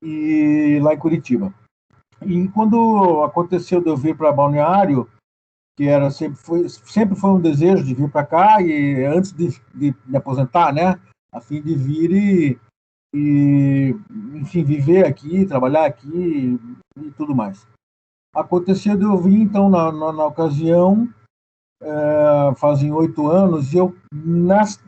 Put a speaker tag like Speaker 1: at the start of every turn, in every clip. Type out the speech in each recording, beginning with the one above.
Speaker 1: e lá em Curitiba. E quando aconteceu de eu vir para Balneário, que sempre foi um desejo de vir para cá, e antes de me aposentar, né, a fim de vir enfim, viver aqui, trabalhar aqui e tudo mais. Aconteceu de eu vir, então, na ocasião, fazem 8 anos, e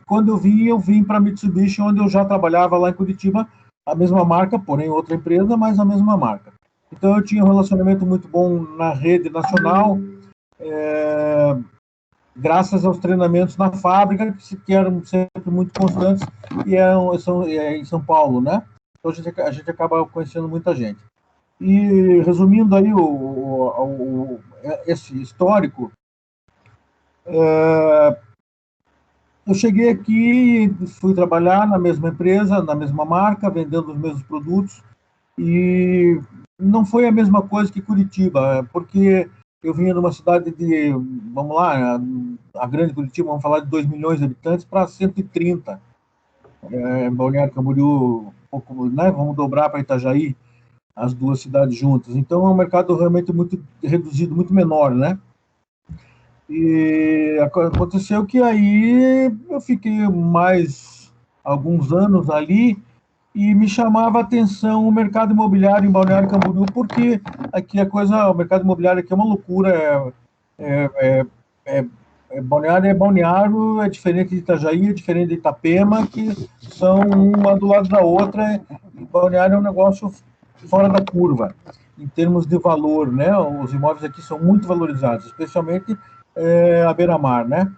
Speaker 1: quando eu vim para a Mitsubishi, onde eu já trabalhava lá em Curitiba, a mesma marca, porém outra empresa, mas a mesma marca. Então eu tinha um relacionamento muito bom na rede nacional, graças aos treinamentos na fábrica, que eram sempre muito constantes, e em São Paulo, né? Então a gente acaba conhecendo muita gente. E resumindo aí esse histórico, eu cheguei aqui, fui trabalhar na mesma empresa, na mesma marca, vendendo os mesmos produtos, e não foi a mesma coisa que Curitiba, porque eu vinha de uma cidade de, vamos lá, a grande Curitiba, vamos falar de 2 milhões de habitantes, para 130. Balneário Camboriú, um pouco, né, vamos dobrar para Itajaí, as duas cidades juntas. Então é um mercado realmente muito reduzido, muito menor, né? E aconteceu que aí eu fiquei mais alguns anos ali e me chamava a atenção o mercado imobiliário em Balneário Camboriú, porque aqui o mercado imobiliário aqui é uma loucura. É, é, é, Balneário, é diferente de Itajaí, é diferente de Itapema, que são uma do lado da outra. E Balneário é um negócio fora da curva, em termos de valor, né? Os imóveis aqui são muito valorizados, especialmente à beira-mar, né?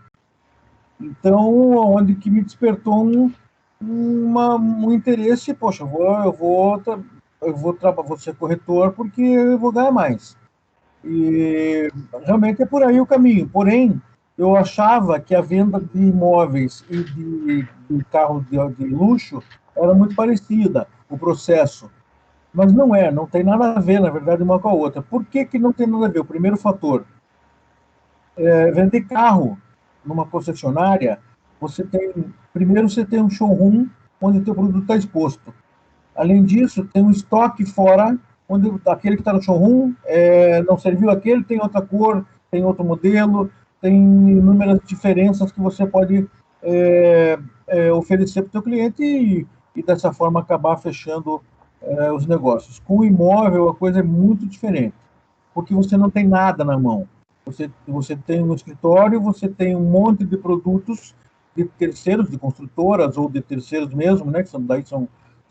Speaker 1: Então, onde que me despertou um interesse, poxa, vou ser corretor porque eu vou ganhar mais. E realmente é por aí o caminho. Porém, eu achava que a venda de imóveis e de carro de luxo era muito parecida, o processo. Mas não é, não tem nada a ver, na verdade, uma com a outra. Por que que não tem nada a ver? O primeiro fator, vender carro numa concessionária, primeiro você tem um showroom onde o teu produto está exposto. Além disso, tem um estoque fora, onde aquele que está no showroom não serviu aquele, tem outra cor, tem outro modelo, tem inúmeras diferenças que você pode oferecer para o teu cliente e dessa forma acabar fechando os negócios. Com o imóvel, a coisa é muito diferente, porque você não tem nada na mão. Você tem um escritório, você tem um monte de produtos de terceiros, de construtoras ou de terceiros mesmo, né, que são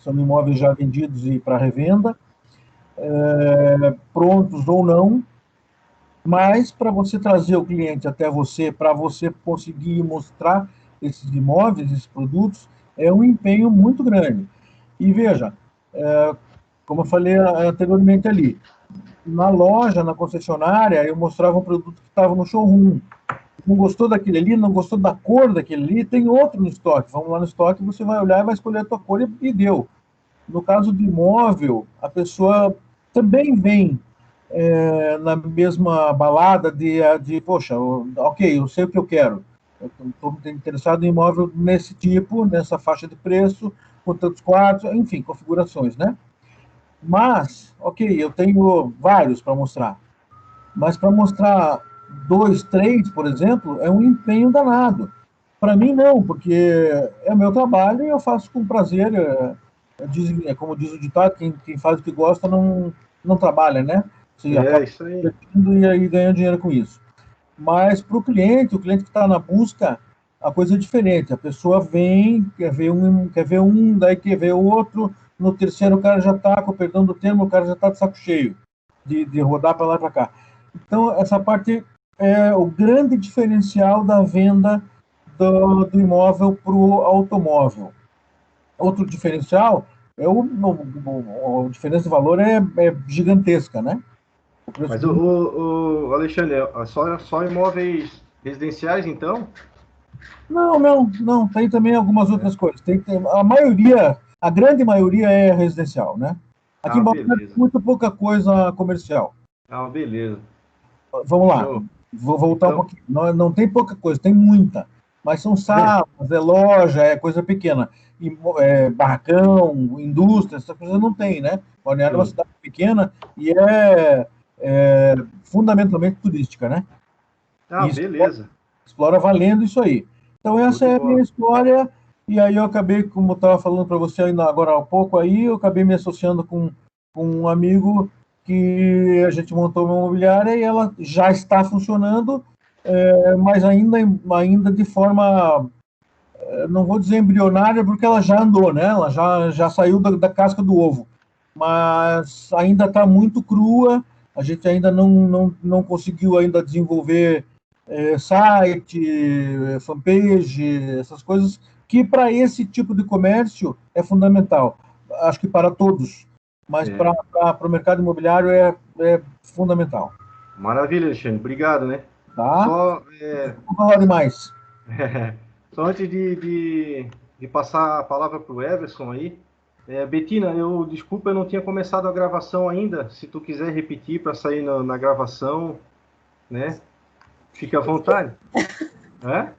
Speaker 1: imóveis já vendidos e para revenda, prontos ou não, mas para você trazer o cliente até você, para você conseguir mostrar esses imóveis, esses produtos, é um empenho muito grande. E veja, como eu falei anteriormente ali, na loja, na concessionária, eu mostrava um produto que estava no showroom. Não gostou daquele ali, não gostou da cor daquele ali, tem outro no estoque. Vamos lá no estoque, você vai olhar e vai escolher a tua cor e deu. No caso de imóvel, a pessoa também vem na mesma balada poxa, ok, eu sei o que eu quero. Eu estou interessado em imóvel nesse tipo, nessa faixa de preço, com tantos quartos, enfim, configurações, né? Mas, ok, eu tenho vários para mostrar. Mas para mostrar dois, três, por exemplo, é um empenho danado. Para mim, não, porque é o meu trabalho e eu faço com prazer. Como diz o ditado, quem faz o que gosta não trabalha, né? Você acaba
Speaker 2: Isso aí.
Speaker 1: investindo e aí ganhando dinheiro com isso. Mas para o cliente que está na busca, a coisa é diferente. A pessoa vem, quer ver um, daí quer ver o outro. No terceiro, o cara já está, com perdão do termo, o cara já está de saco cheio de rodar para lá e para cá. Então, essa parte é o grande diferencial da venda do imóvel para o automóvel. Outro diferencial é a diferença de valor é gigantesca, né? O preço
Speaker 2: Mas,
Speaker 1: do...
Speaker 2: o Alexandre, só imóveis residenciais, então?
Speaker 1: Não, tem também algumas
Speaker 2: É.
Speaker 1: outras coisas. A maioria, a grande maioria é residencial, né? Aqui em
Speaker 2: Ah,
Speaker 1: Balneário tem
Speaker 2: beleza.
Speaker 1: muito pouca coisa comercial.
Speaker 2: Ah, beleza.
Speaker 1: Vamos lá,
Speaker 2: Show.
Speaker 1: vou voltar um
Speaker 2: Então,
Speaker 1: pouquinho. Não tem pouca coisa, tem muita. mas são salas, é loja, é coisa pequena. E, barracão, indústria, essa coisa não tem, né? Balneário é uma
Speaker 2: Sim.
Speaker 1: cidade pequena e fundamentalmente turística, né?
Speaker 2: Ah,
Speaker 1: E
Speaker 2: beleza.
Speaker 1: explora valendo isso aí. Então,
Speaker 2: Show
Speaker 1: essa
Speaker 2: de
Speaker 1: é a minha
Speaker 2: bola.
Speaker 1: história. E aí eu acabei, como eu estava falando para você ainda agora há pouco aí, eu acabei me associando com um amigo que a gente montou uma imobiliária e ela já está funcionando, mas ainda de forma, não vou dizer embrionária, porque ela já andou, né? Ela já saiu da casca do ovo. Mas ainda está muito crua, a gente ainda não conseguiu ainda desenvolver site, fanpage, essas coisas, que para esse tipo de comércio é fundamental. Acho que para todos, mas
Speaker 2: É.
Speaker 1: para o mercado imobiliário é fundamental.
Speaker 2: Maravilha, Alexandre. Obrigado, né?
Speaker 1: Tá?
Speaker 2: Só,
Speaker 1: Não falar demais.
Speaker 2: só antes de passar a palavra para o Everson aí, Betina, desculpa, eu não tinha começado a gravação ainda. Se tu quiser repetir para sair na gravação, né? Fique à vontade. É?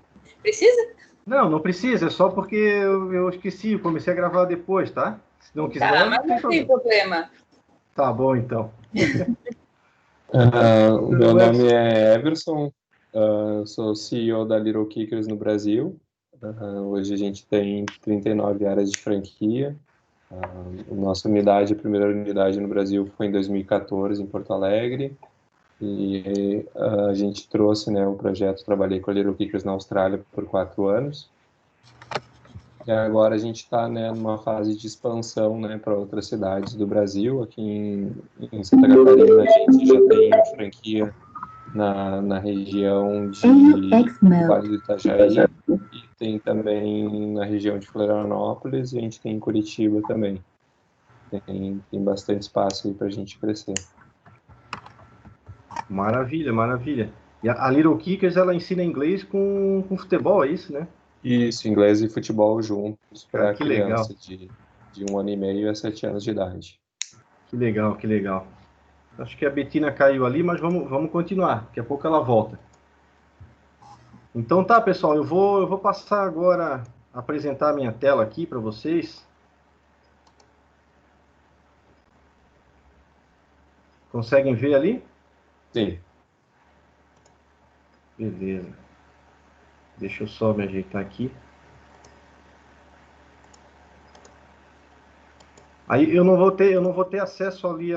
Speaker 3: Precisa?
Speaker 2: Não, não precisa, é só porque eu esqueci, eu comecei a gravar depois, tá? Se não
Speaker 3: Tá,
Speaker 2: quiser, não
Speaker 3: mas
Speaker 2: tem
Speaker 3: não tem
Speaker 2: problema.
Speaker 3: problema.
Speaker 2: Tá bom, então.
Speaker 4: O meu
Speaker 2: O
Speaker 4: nome
Speaker 2: Everson.
Speaker 4: é Everson, eu sou CEO da Little Kickers no Brasil. Hoje a gente tem 39 áreas de franquia. Nossa unidade, a primeira unidade no Brasil foi em 2014, em Porto Alegre. E a gente trouxe, né, o projeto, trabalhei com a Little Kickers na Austrália por 4 anos. E agora a gente está, né, numa fase de expansão, né, para outras cidades do Brasil. Aqui em Santa Catarina a gente já tem franquia na região de Vale do Itajaí e tem também na região de Florianópolis e a gente tem em Curitiba também. Tem bastante espaço aí para a gente crescer.
Speaker 2: Maravilha, maravilha. E a Little Kickers, ela ensina inglês com futebol, é isso, né?
Speaker 4: Isso, inglês e futebol juntos
Speaker 2: Cara,
Speaker 4: para
Speaker 2: que legal.
Speaker 4: criança de 1 ano e meio a 7 anos de idade.
Speaker 2: Que legal, que legal. Acho que a Betina caiu ali, mas vamos continuar. Daqui a pouco ela volta. Então tá, pessoal, eu vou passar agora a apresentar a minha tela aqui para vocês. Conseguem ver ali?
Speaker 4: Sim.
Speaker 2: Beleza. Deixa eu só me ajeitar aqui. Aí eu não vou ter acesso ali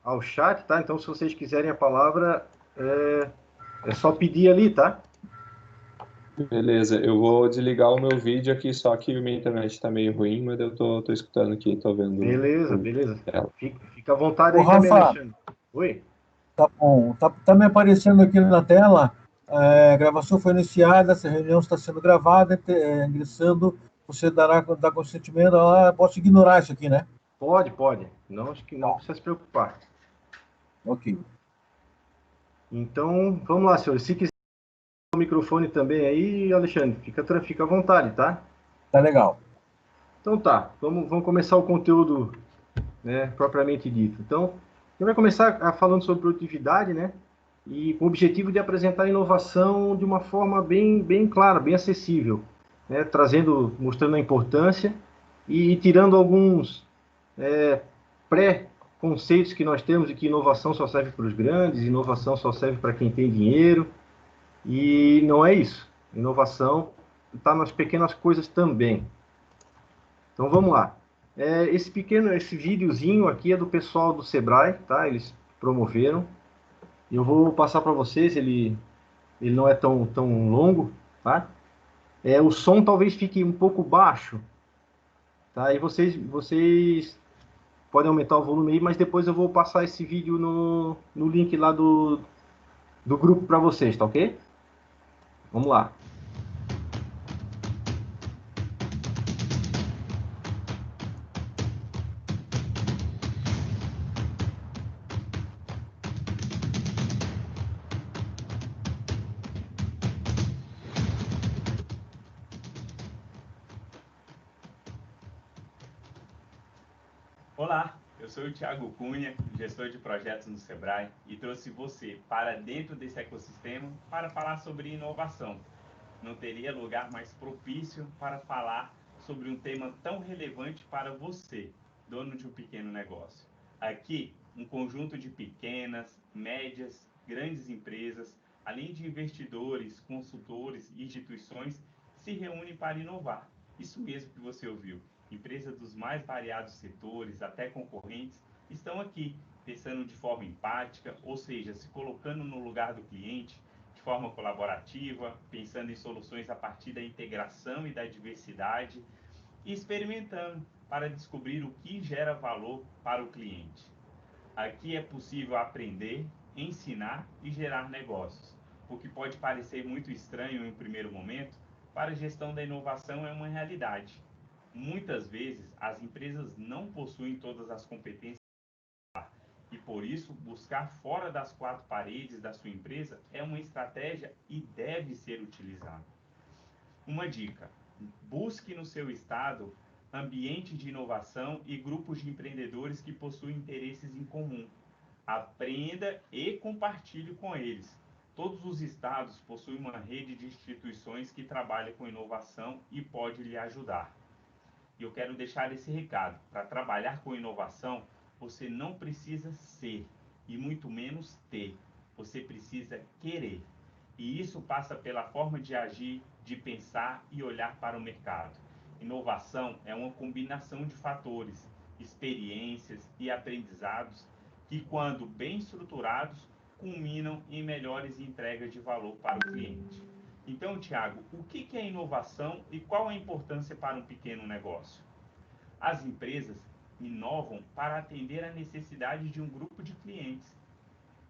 Speaker 2: ao chat, tá? Então, se vocês quiserem a palavra, é só pedir ali, tá?
Speaker 4: Beleza, eu vou desligar o meu vídeo aqui, só que a minha internet está meio ruim, mas eu tô escutando aqui, tô vendo
Speaker 2: Beleza,
Speaker 4: o
Speaker 2: beleza.
Speaker 4: tela.
Speaker 2: Fica à vontade
Speaker 1: Ô,
Speaker 2: aí também,
Speaker 1: Rafa,
Speaker 2: Alexandre. Oi?
Speaker 1: tá bom. Tá me aparecendo aqui na tela. A gravação foi iniciada, essa reunião está sendo gravada, ingressando. Você dar consentimento. Posso ignorar isso aqui, né?
Speaker 2: Pode, pode. Não, acho que não precisa se preocupar.
Speaker 1: Ok.
Speaker 2: Então, vamos lá, senhores. Se quiser o microfone também aí, Alexandre, fica à vontade, tá?
Speaker 1: Tá legal.
Speaker 2: Então tá, vamos começar o conteúdo, né, propriamente dito. Então, a gente vai começar falando sobre produtividade, né? E com o objetivo de apresentar inovação de uma forma bem clara, bem acessível, né? Mostrando a importância e tirando alguns pré-conceitos que nós temos de que inovação só serve para os grandes, inovação só serve para quem tem dinheiro, e não é isso. Inovação está nas pequenas coisas também. Então vamos lá. Esse videozinho aqui é do pessoal do Sebrae, tá? Eles promoveram. Eu vou passar para vocês, ele não é tão longo, tá? O som talvez fique um pouco baixo, tá? E vocês podem aumentar o volume aí, mas depois eu vou passar esse vídeo no link lá do grupo para vocês, tá ok? Vamos lá.
Speaker 5: Olá, eu sou o Thiago Cunha, gestor de projetos no Sebrae, e trouxe você para dentro desse ecossistema para falar sobre inovação. não teria lugar mais propício para falar sobre um tema tão relevante para você, dono de um pequeno negócio. Aqui, um conjunto de pequenas, médias, grandes empresas, além de investidores, consultores e instituições, se reúnem para inovar. Isso mesmo que você ouviu. Empresas dos mais variados setores, até concorrentes, estão aqui, pensando de forma empática, ou seja, se colocando no lugar do cliente, de forma colaborativa, pensando em soluções a partir da integração e da diversidade, e experimentando para descobrir o que gera valor para o cliente. Aqui é possível aprender, ensinar e gerar negócios. O que pode parecer muito estranho em um primeiro momento, para a gestão da inovação é uma realidade. Muitas vezes, as empresas não possuem todas as competências e, por isso, buscar fora das quatro paredes da sua empresa é uma estratégia e deve ser utilizada. Uma dica: busque no seu estado ambiente de inovação e grupos de empreendedores que possuem interesses em comum. Aprenda e compartilhe com eles. Todos os estados possuem uma rede de instituições que trabalham com inovação e pode lhe ajudar. E eu quero deixar esse recado: para trabalhar com inovação, você não precisa ser e muito menos ter. Você precisa querer. E isso passa pela forma de agir, de pensar e olhar para o mercado. Inovação é uma combinação de fatores, experiências e aprendizados que, quando bem estruturados, culminam em melhores entregas de valor para o cliente. Então, Tiago, o que é inovação e qual a importância para um pequeno negócio? As empresas inovam para atender a necessidade de um grupo de clientes.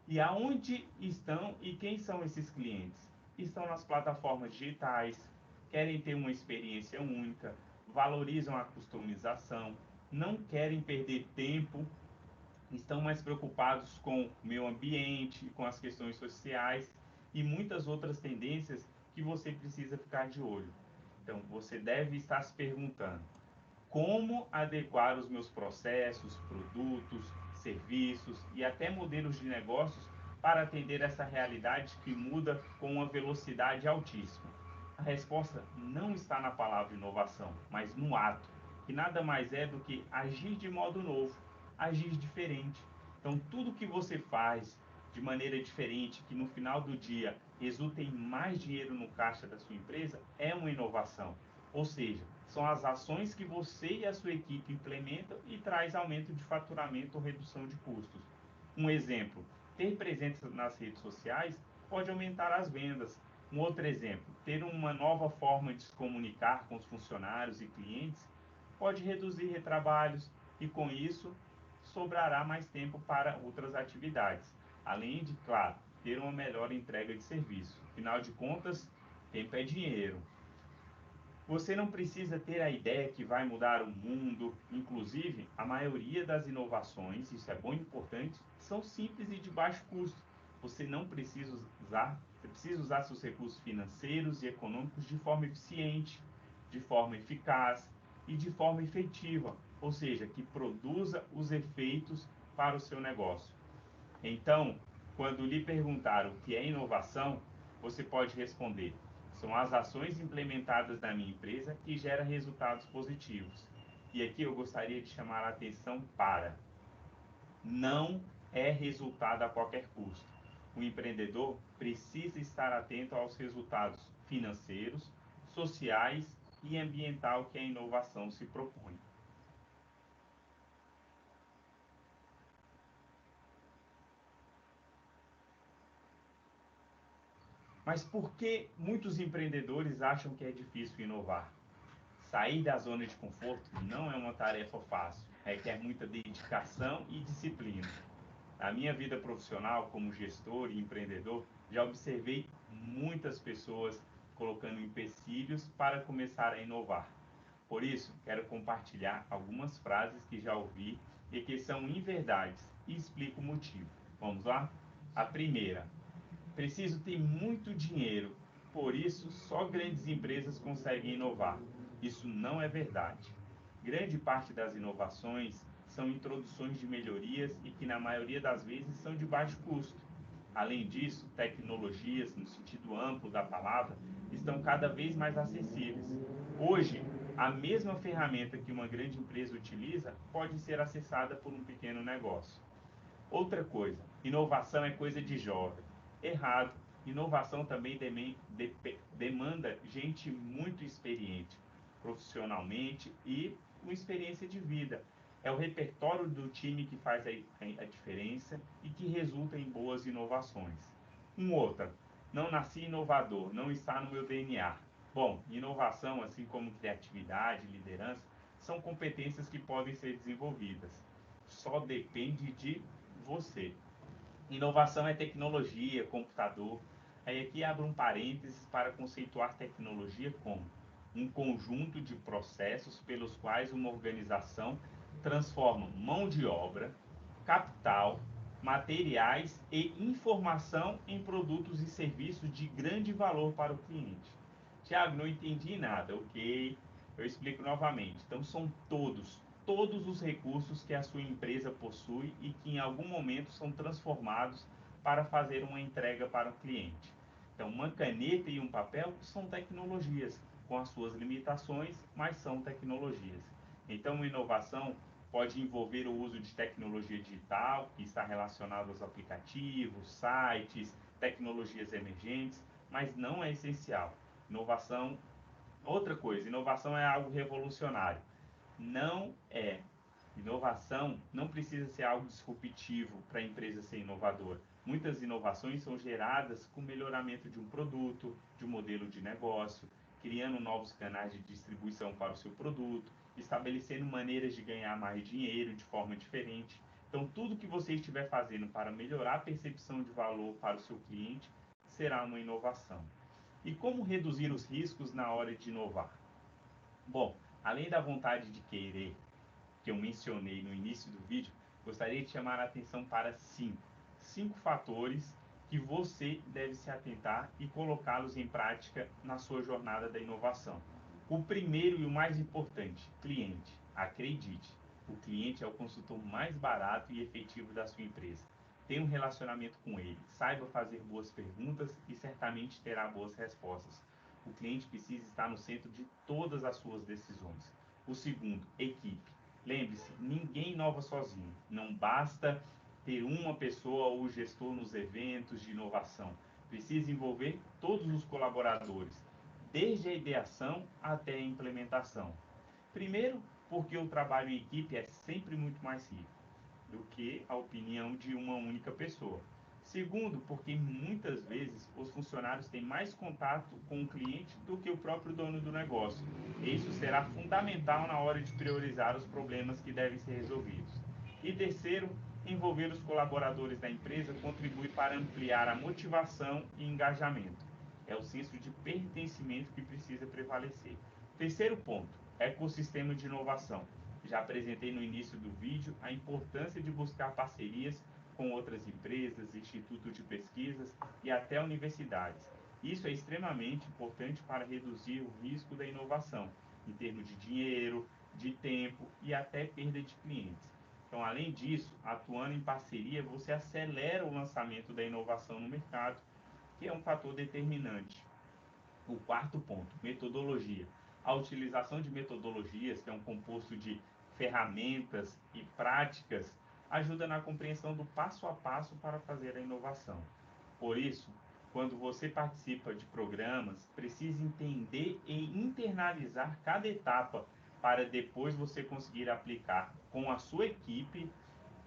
Speaker 5: E aonde estão e quem são esses clientes? Estão nas plataformas digitais, querem ter uma experiência única, valorizam a customização, não querem perder tempo, estão mais preocupados com o meio ambiente, com as questões sociais e muitas outras tendências que você precisa ficar de olho. Então, você deve estar se perguntando: como adequar os meus processos, produtos, serviços e até modelos de negócios para atender essa realidade que muda com uma velocidade altíssima? A resposta não está na palavra inovação, mas no ato, que nada mais é do que agir de modo novo, agir diferente. Então, tudo que você faz de maneira diferente, que no final do dia resulta em mais dinheiro no caixa da sua empresa, é uma inovação. Ou seja, são as ações que você e a sua equipe implementam e traz aumento de faturamento ou redução de custos. Um exemplo: ter presença nas redes sociais pode aumentar as vendas. Um outro exemplo: ter uma nova forma de se comunicar com os funcionários e clientes pode reduzir retrabalhos e, com isso, sobrará mais tempo para outras atividades. Além de, claro, ter uma melhor entrega de serviço. Afinal de contas, tempo é dinheiro. Você não precisa ter a ideia que vai mudar o mundo. Inclusive, a maioria das inovações, isso é bom e importante, são simples e de baixo custo. Você precisa usar seus recursos financeiros e econômicos de forma eficiente, de forma eficaz e de forma efetiva, ou seja, que produza os efeitos para o seu negócio. Então, quando lhe perguntar o que é inovação, você pode responder: são as ações implementadas na minha empresa que geram resultados positivos. E aqui eu gostaria de chamar a atenção para: não é resultado a qualquer custo. O empreendedor precisa estar atento aos resultados financeiros, sociais e ambiental que a inovação se propõe. Mas por que muitos empreendedores acham que é difícil inovar? Sair da zona de conforto não é uma tarefa fácil, requer muita dedicação e disciplina. Na minha vida profissional, como gestor e empreendedor, já observei muitas pessoas colocando empecilhos para começar a inovar. Por isso, quero compartilhar algumas frases que já ouvi e que são inverdades e explico o motivo. Vamos lá? A primeira: preciso ter muito dinheiro, por isso só grandes empresas conseguem inovar. Isso não é verdade. Grande parte das inovações são introduções de melhorias e que na maioria das vezes são de baixo custo. Além disso, tecnologias, no sentido amplo da palavra, estão cada vez mais acessíveis. Hoje, a mesma ferramenta que uma grande empresa utiliza pode ser acessada por um pequeno negócio. Outra coisa, inovação é coisa de jovem. Errado. Inovação também demanda gente muito experiente, profissionalmente e com experiência de vida. É o repertório do time que faz a diferença e que resulta em boas inovações. Outra, não nasci inovador, não está no meu DNA. Bom, inovação, assim como criatividade, liderança, são competências que podem ser desenvolvidas. Só depende de você. Inovação é tecnologia, computador. Aí aqui abro um parênteses para conceituar tecnologia como um conjunto de processos pelos quais uma organização transforma mão de obra, capital, materiais e informação em produtos e serviços de grande valor para o cliente. Tiago, não entendi nada. Ok, eu explico novamente. Então, são todos os recursos que a sua empresa possui e que em algum momento são transformados para fazer uma entrega para o cliente. Então, uma caneta e um papel são tecnologias, com as suas limitações, mas são tecnologias. Então, inovação pode envolver o uso de tecnologia digital, que está relacionado aos aplicativos, sites, tecnologias emergentes, mas não é essencial. Inovação, outra coisa, inovação é algo revolucionário. Não é. Inovação não precisa ser algo disruptivo para a empresa ser inovadora. Muitas inovações são geradas com melhoramento de um produto, de um modelo de negócio, criando novos canais de distribuição para o seu produto, estabelecendo maneiras de ganhar mais dinheiro de forma diferente. Então, tudo que você estiver fazendo para melhorar a percepção de valor para o seu cliente será uma inovação. E como reduzir os riscos na hora de inovar? Bom, além da vontade de querer, que eu mencionei no início do vídeo, gostaria de chamar a atenção para cinco fatores que você deve se atentar e colocá-los em prática na sua jornada da inovação. O primeiro e o mais importante, cliente. Acredite, o cliente é o consultor mais barato e efetivo da sua empresa. Tenha um relacionamento com ele, saiba fazer boas perguntas e certamente terá boas respostas. O cliente precisa estar no centro de todas as suas decisões. O segundo, equipe. Lembre-se, ninguém inova sozinho. Não basta ter uma pessoa ou gestor nos eventos de inovação. Precisa envolver todos os colaboradores, desde a ideação até a implementação. Primeiro, porque o trabalho em equipe é sempre muito mais rico do que a opinião de uma única pessoa. Segundo, porque muitas vezes os funcionários têm mais contato com o cliente do que o próprio dono do negócio. E isso será fundamental na hora de priorizar os problemas que devem ser resolvidos. E terceiro, envolver os colaboradores da empresa contribui para ampliar a motivação e engajamento. É o senso de pertencimento que precisa prevalecer. Terceiro ponto, ecossistema de inovação. Já apresentei no início do vídeo a importância de buscar parcerias com outras empresas, institutos de pesquisas e até universidades. Isso é extremamente importante para reduzir o risco da inovação, em termos de dinheiro, de tempo e até perda de clientes. Então, além disso, atuando em parceria, você acelera o lançamento da inovação no mercado, que é um fator determinante. O quarto ponto, metodologia. A utilização de metodologias, que é um composto de ferramentas e práticas, ajuda na compreensão do passo a passo para fazer a inovação. Por isso, quando você participa de programas, precisa entender e internalizar cada etapa para depois você conseguir aplicar com a sua equipe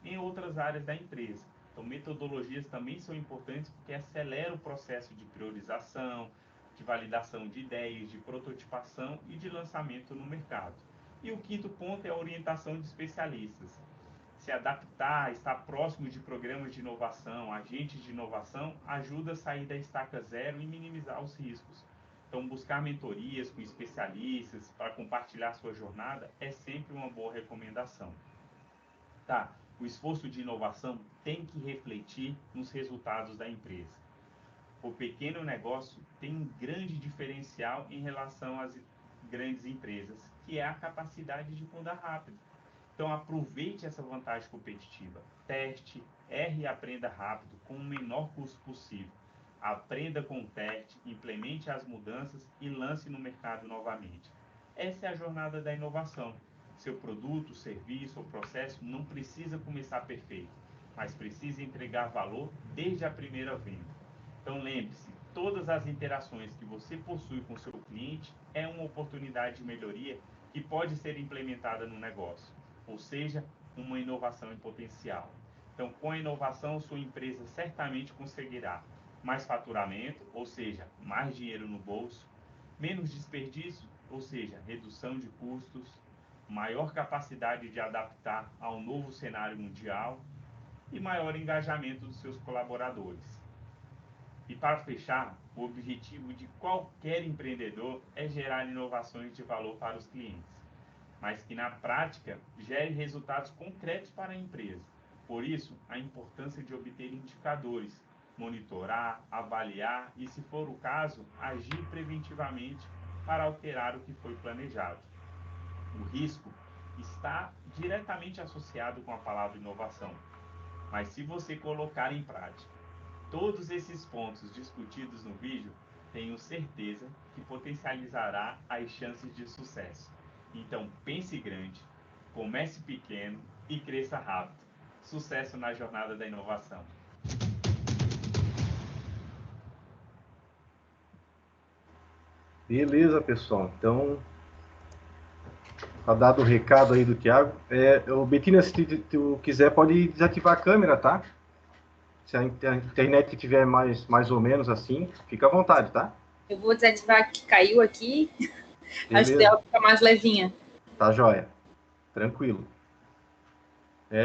Speaker 5: em outras áreas da empresa. Então, metodologias também são importantes porque aceleram o processo de priorização, de validação de ideias, de prototipação e de lançamento no mercado. E o quinto ponto é a orientação de especialistas. Se adaptar, estar próximo de programas de inovação, agentes de inovação, ajuda a sair da estaca zero e minimizar os riscos. Então, buscar mentorias com especialistas para compartilhar sua jornada é sempre uma boa recomendação. Tá, o esforço de inovação tem que refletir nos resultados da empresa. O pequeno negócio tem um grande diferencial em relação às grandes empresas, que é a capacidade de mudar rápido. Então, aproveite essa vantagem competitiva. Teste, erre e aprenda rápido, com o menor custo possível. Aprenda com o teste, implemente as mudanças e lance no mercado novamente. Essa é a jornada da inovação. Seu produto, serviço ou processo não precisa começar perfeito, mas precisa entregar valor desde a primeira venda. Então, lembre-se, todas as interações que você possui com seu cliente é uma oportunidade de melhoria que pode ser implementada no negócio, ou seja, uma inovação em potencial. Então, com a inovação, sua empresa certamente conseguirá mais faturamento, ou seja, mais dinheiro no bolso, menos desperdício, ou seja, redução de custos, maior capacidade de adaptar ao novo cenário mundial e maior engajamento dos seus colaboradores. E para fechar, o objetivo de qualquer empreendedor é gerar inovações de valor para os clientes, mas que na prática gere resultados concretos para a empresa. Por isso, a importância de obter indicadores, monitorar, avaliar e, se for o caso, agir preventivamente para alterar o que foi planejado. O risco está diretamente associado com a palavra inovação, mas se você colocar em prática todos esses pontos discutidos no vídeo, tenho certeza que potencializará as chances de sucesso. Então pense grande, comece pequeno e cresça rápido. Sucesso na jornada da inovação.
Speaker 2: Beleza, pessoal. Então, tá dado o recado aí do Thiago. Betina, se tu quiser, pode desativar a câmera, tá? Se a internet estiver mais ou menos assim, fica à vontade, tá?
Speaker 3: Eu vou desativar que caiu aqui.
Speaker 2: Beleza.
Speaker 3: Acho que ela fica mais levinha.
Speaker 2: Tá joia. Tranquilo.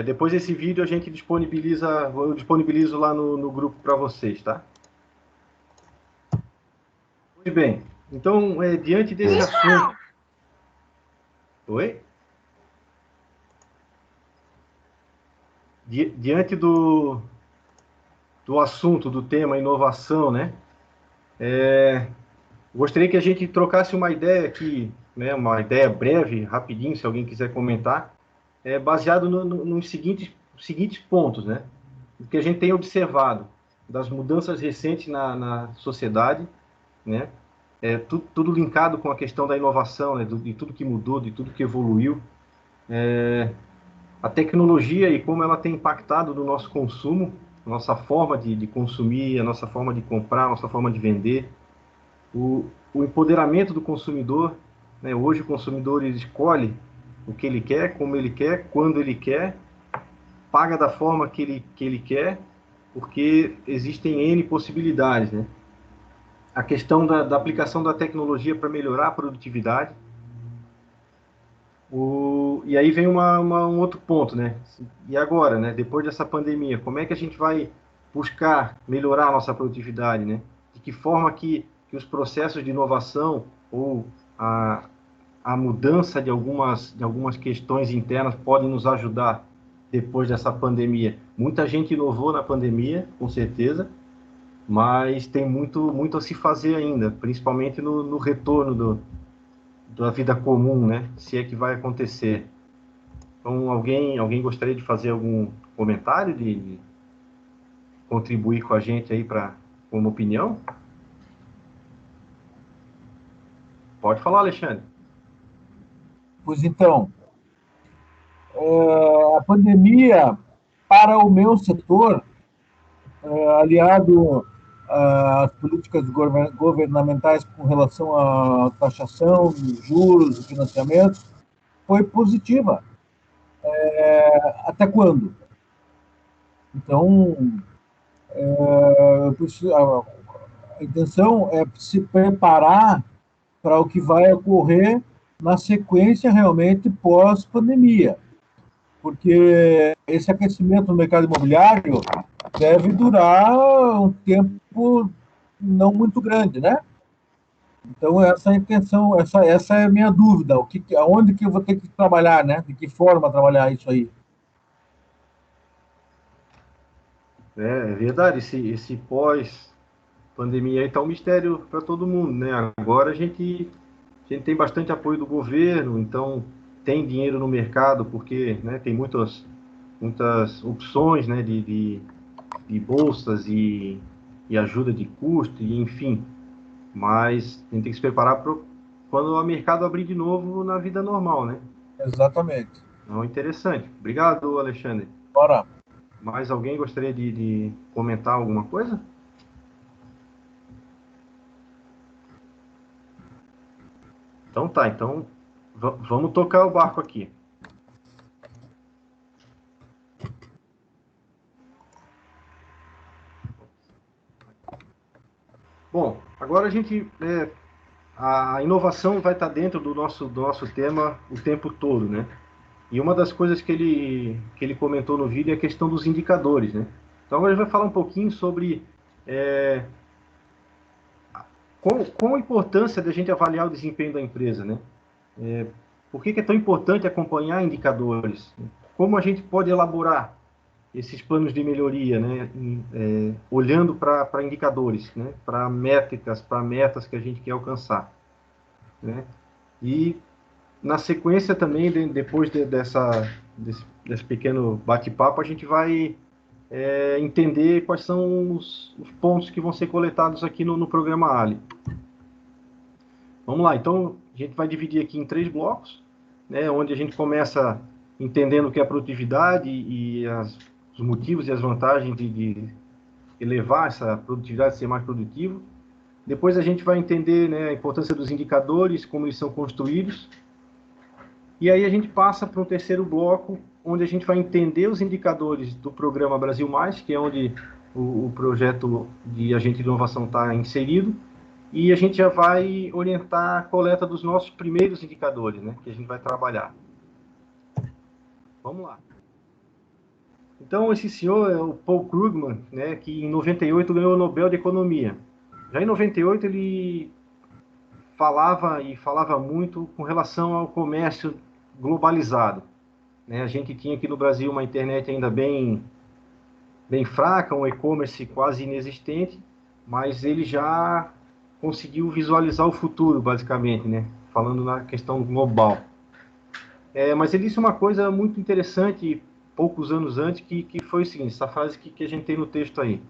Speaker 2: Depois desse vídeo a gente eu disponibilizo lá no grupo para vocês, tá? Muito bem. Então, diante desse assunto... Oi? Diante do assunto, do tema inovação, né? Gostaria que a gente trocasse uma ideia aqui, né? Uma ideia breve, rapidinho, se alguém quiser comentar, baseado nos seguintes pontos, né? O que a gente tem observado das mudanças recentes na sociedade, né? Tudo linkado com a questão da inovação, né? De tudo que mudou, de tudo que evoluiu. A tecnologia e como ela tem impactado no nosso consumo, nossa forma de consumir, a nossa forma de comprar, a nossa forma de vender. O empoderamento do consumidor, né? Hoje o consumidor escolhe o que ele quer, como ele quer, quando ele quer, paga da forma que ele quer, porque existem N possibilidades, né? A questão da aplicação da tecnologia para melhorar a produtividade. E aí vem um outro ponto, né? E agora, né? Depois dessa pandemia, como é que a gente vai buscar melhorar a nossa produtividade, né? De que forma que os processos de inovação ou a mudança de algumas questões internas podem nos ajudar depois dessa pandemia? Muita gente inovou na pandemia, com certeza, mas tem muito a se fazer ainda, principalmente no retorno da vida comum, né? Se é que vai acontecer. Então, alguém gostaria de fazer algum comentário, de contribuir com a gente aí com uma opinião? Pode falar, Alexandre.
Speaker 1: Pois então, a pandemia, para o meu setor, aliado às políticas governamentais com relação à taxação, juros e financiamentos, foi positiva. Até quando? Então, a intenção é se preparar para o que vai ocorrer na sequência realmente pós-pandemia, porque esse aquecimento no mercado imobiliário deve durar um tempo não muito grande, né? Então, essa é a intenção, essa é a minha dúvida, aonde que eu vou ter que trabalhar, né? De que forma trabalhar isso aí?
Speaker 2: É verdade, esse pós-pandemia aí tá um mistério para todo mundo, né? Agora a gente tem bastante apoio do governo, então tem dinheiro no mercado, porque, né, tem muitas opções, né, de bolsas e ajuda de custo, e enfim. Mas a gente tem que se preparar para quando o mercado abrir de novo na vida normal, né?
Speaker 1: Exatamente.
Speaker 2: Então, interessante. Obrigado, Alexandre.
Speaker 1: Bora.
Speaker 2: Mais alguém gostaria de comentar alguma coisa? Então tá, então vamos tocar o barco aqui. Bom, agora a inovação vai estar dentro do nosso tema o tempo todo, né? E uma das coisas que ele comentou no vídeo é a questão dos indicadores, né? Então agora ele vai falar um pouquinho sobre qual a importância da gente avaliar o desempenho da empresa, né? Por que é tão importante acompanhar indicadores? Como a gente pode elaborar esses planos de melhoria, né? Olhando para indicadores, né? Para métricas, para metas que a gente quer alcançar, né? E na sequência também, depois desse pequeno bate-papo, a gente vai entender quais são os pontos que vão ser coletados aqui no programa Ali. Vamos lá, então a gente vai dividir aqui em 3 blocos, né, onde a gente começa entendendo o que é a produtividade e os motivos e as vantagens de elevar essa produtividade, ser mais produtivo. Depois a gente vai entender, né, a importância dos indicadores, como eles são construídos. E aí a gente passa para um terceiro bloco, onde a gente vai entender os indicadores do programa Brasil Mais, que é onde o projeto de agente de inovação está inserido, e a gente já vai orientar a coleta dos nossos primeiros indicadores, né, que a gente vai trabalhar. Vamos lá. Então, esse senhor é o Paul Krugman, né, que em 98 ganhou o Nobel de Economia. Já em 98 ele falava muito com relação ao comércio globalizado, né? A gente tinha aqui no Brasil uma internet ainda bem fraca, um e-commerce quase inexistente, mas ele já conseguiu visualizar o futuro, basicamente, né? Falando na questão global. Mas ele disse uma coisa muito interessante poucos anos antes, que foi o seguinte, essa frase que a gente tem no texto aí.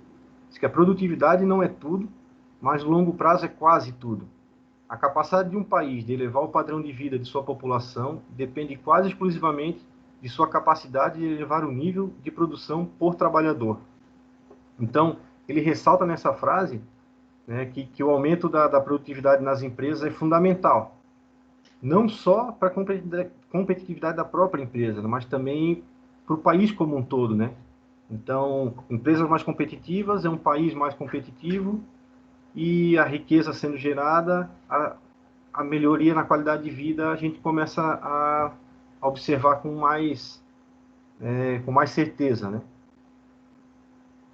Speaker 2: Diz que a produtividade não é tudo, mas longo prazo é quase tudo. A capacidade de um país de elevar o padrão de vida de sua população depende quase exclusivamente de sua capacidade de elevar o nível de produção por trabalhador. Então, ele ressalta nessa frase, né, que o aumento da produtividade nas empresas é fundamental, não só para a competitividade da própria empresa, mas também para o país como um todo, né? Então, empresas mais competitivas é um país mais competitivo, e a riqueza sendo gerada, a melhoria na qualidade de vida, a gente começa a observar com mais certeza, né?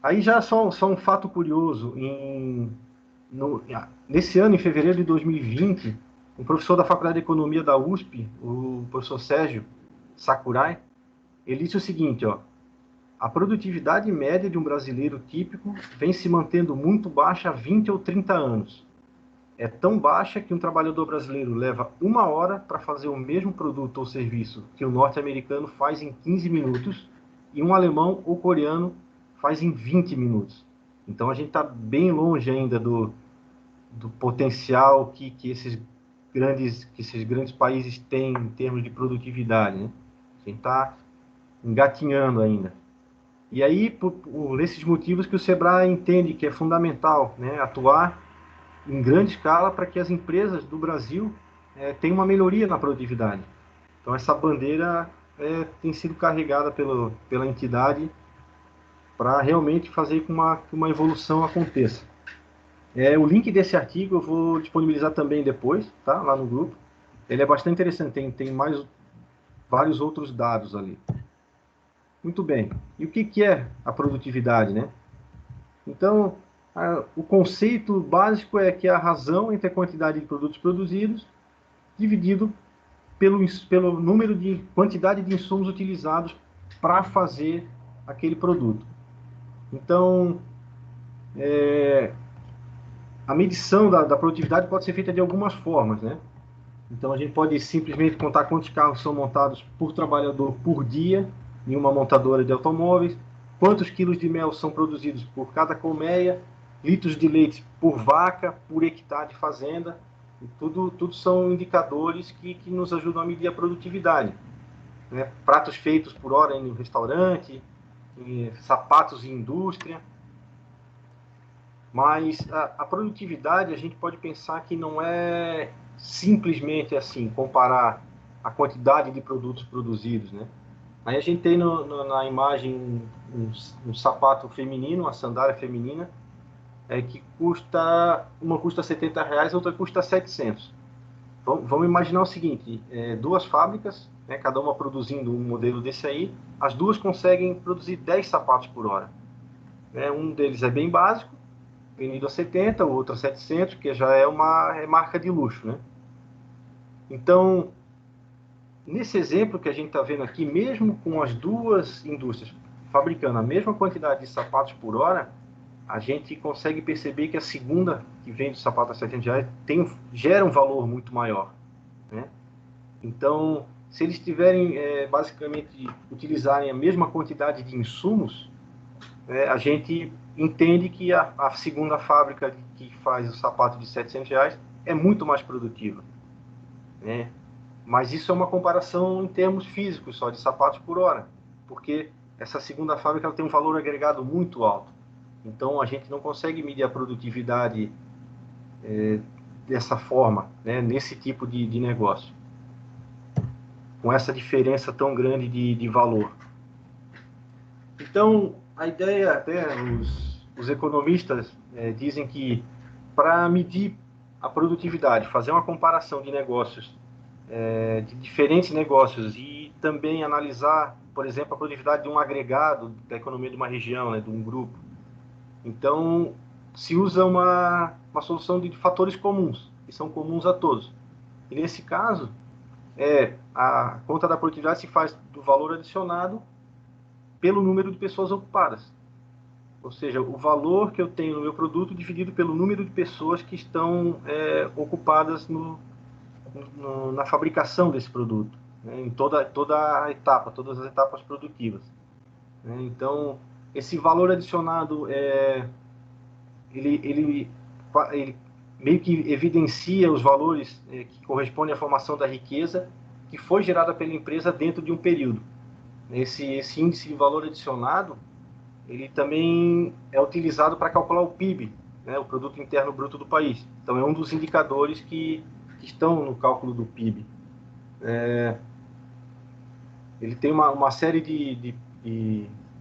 Speaker 2: Aí já só um fato curioso, nesse ano, em fevereiro de 2020, um professor da Faculdade de Economia da USP, o professor Sérgio Sakurai, ele disse o seguinte, ó: a produtividade média de um brasileiro típico vem se mantendo muito baixa há 20 ou 30 anos. É tão baixa que um trabalhador brasileiro leva 1 hora para fazer o mesmo produto ou serviço que o norte-americano faz em 15 minutos e um alemão ou coreano faz em 20 minutos. Então a gente está bem longe ainda do potencial que esses grandes países têm em termos de produtividade, né? A gente está engatinhando ainda. E aí, por esses motivos que o Sebrae entende que é fundamental, né, atuar em grande escala para que as empresas do Brasil tenham uma melhoria na produtividade. Então, essa bandeira tem sido carregada pela entidade para realmente fazer com que uma evolução aconteça. O link desse artigo eu vou disponibilizar também depois, tá? Lá no grupo. Ele é bastante interessante, tem mais vários outros dados ali. Muito bem. E o que é a produtividade, né? Então, o conceito básico é que é a razão entre a quantidade de produtos produzidos dividido pelo número de quantidade de insumos utilizados para fazer aquele produto. Então, a medição da produtividade pode ser feita de algumas formas, né? Então, a gente pode simplesmente contar quantos carros são montados por trabalhador por dia em uma montadora de automóveis, quantos quilos de mel são produzidos por cada colmeia, litros de leite por vaca, por hectare de fazenda. E tudo são indicadores que nos ajudam a medir a produtividade. Né? Pratos feitos por hora em um restaurante, sapatos em indústria. Mas a produtividade, a gente pode pensar que não é simplesmente assim, comparar a quantidade de produtos produzidos, né? Aí a gente tem na imagem um sapato feminino, uma sandália feminina, que uma custa R$70, outra custa 700. Vamos imaginar o seguinte, duas fábricas, né, cada uma produzindo um modelo desse aí, as duas conseguem produzir 10 sapatos por hora. Um deles é bem básico, vendido a 70, o outro a 700, que já é uma marca de luxo, né? Então, nesse exemplo que a gente está vendo aqui, mesmo com as duas indústrias fabricando a mesma quantidade de sapatos por hora, a gente consegue perceber que a segunda, que vende o sapato a R$700, gera um valor muito maior, né? Então, se eles tiverem, basicamente, utilizarem a mesma quantidade de insumos, a gente entende que a segunda fábrica que faz o sapato de R$700 é muito mais produtiva, né? Mas isso é uma comparação em termos físicos, só de sapatos por hora, porque essa segunda fábrica ela tem um valor agregado muito alto. Então, a gente não consegue medir a produtividade dessa forma, né, nesse tipo de negócio, com essa diferença tão grande de valor. Então, a ideia, até os economistas dizem que para medir a produtividade, fazer uma comparação de negócios, de diferentes negócios e também analisar, por exemplo, a produtividade de um agregado da economia de uma região, né, de um grupo. Então, se usa uma solução de fatores comuns, que são comuns a todos. E nesse caso, a conta da produtividade se faz do valor adicionado pelo número de pessoas ocupadas. Ou seja, o valor que eu tenho no meu produto dividido pelo número de pessoas que estão ocupadas na fabricação desse produto, né, em toda a etapa, todas as etapas produtivas. Né? Então, esse valor adicionado, ele meio que evidencia os valores que correspondem à formação da riqueza que foi gerada pela empresa dentro de um período. Esse índice de valor adicionado, ele também é utilizado para calcular o PIB, né, o Produto Interno Bruto do país. Então, é um dos indicadores que estão no cálculo do PIB. Ele tem uma série de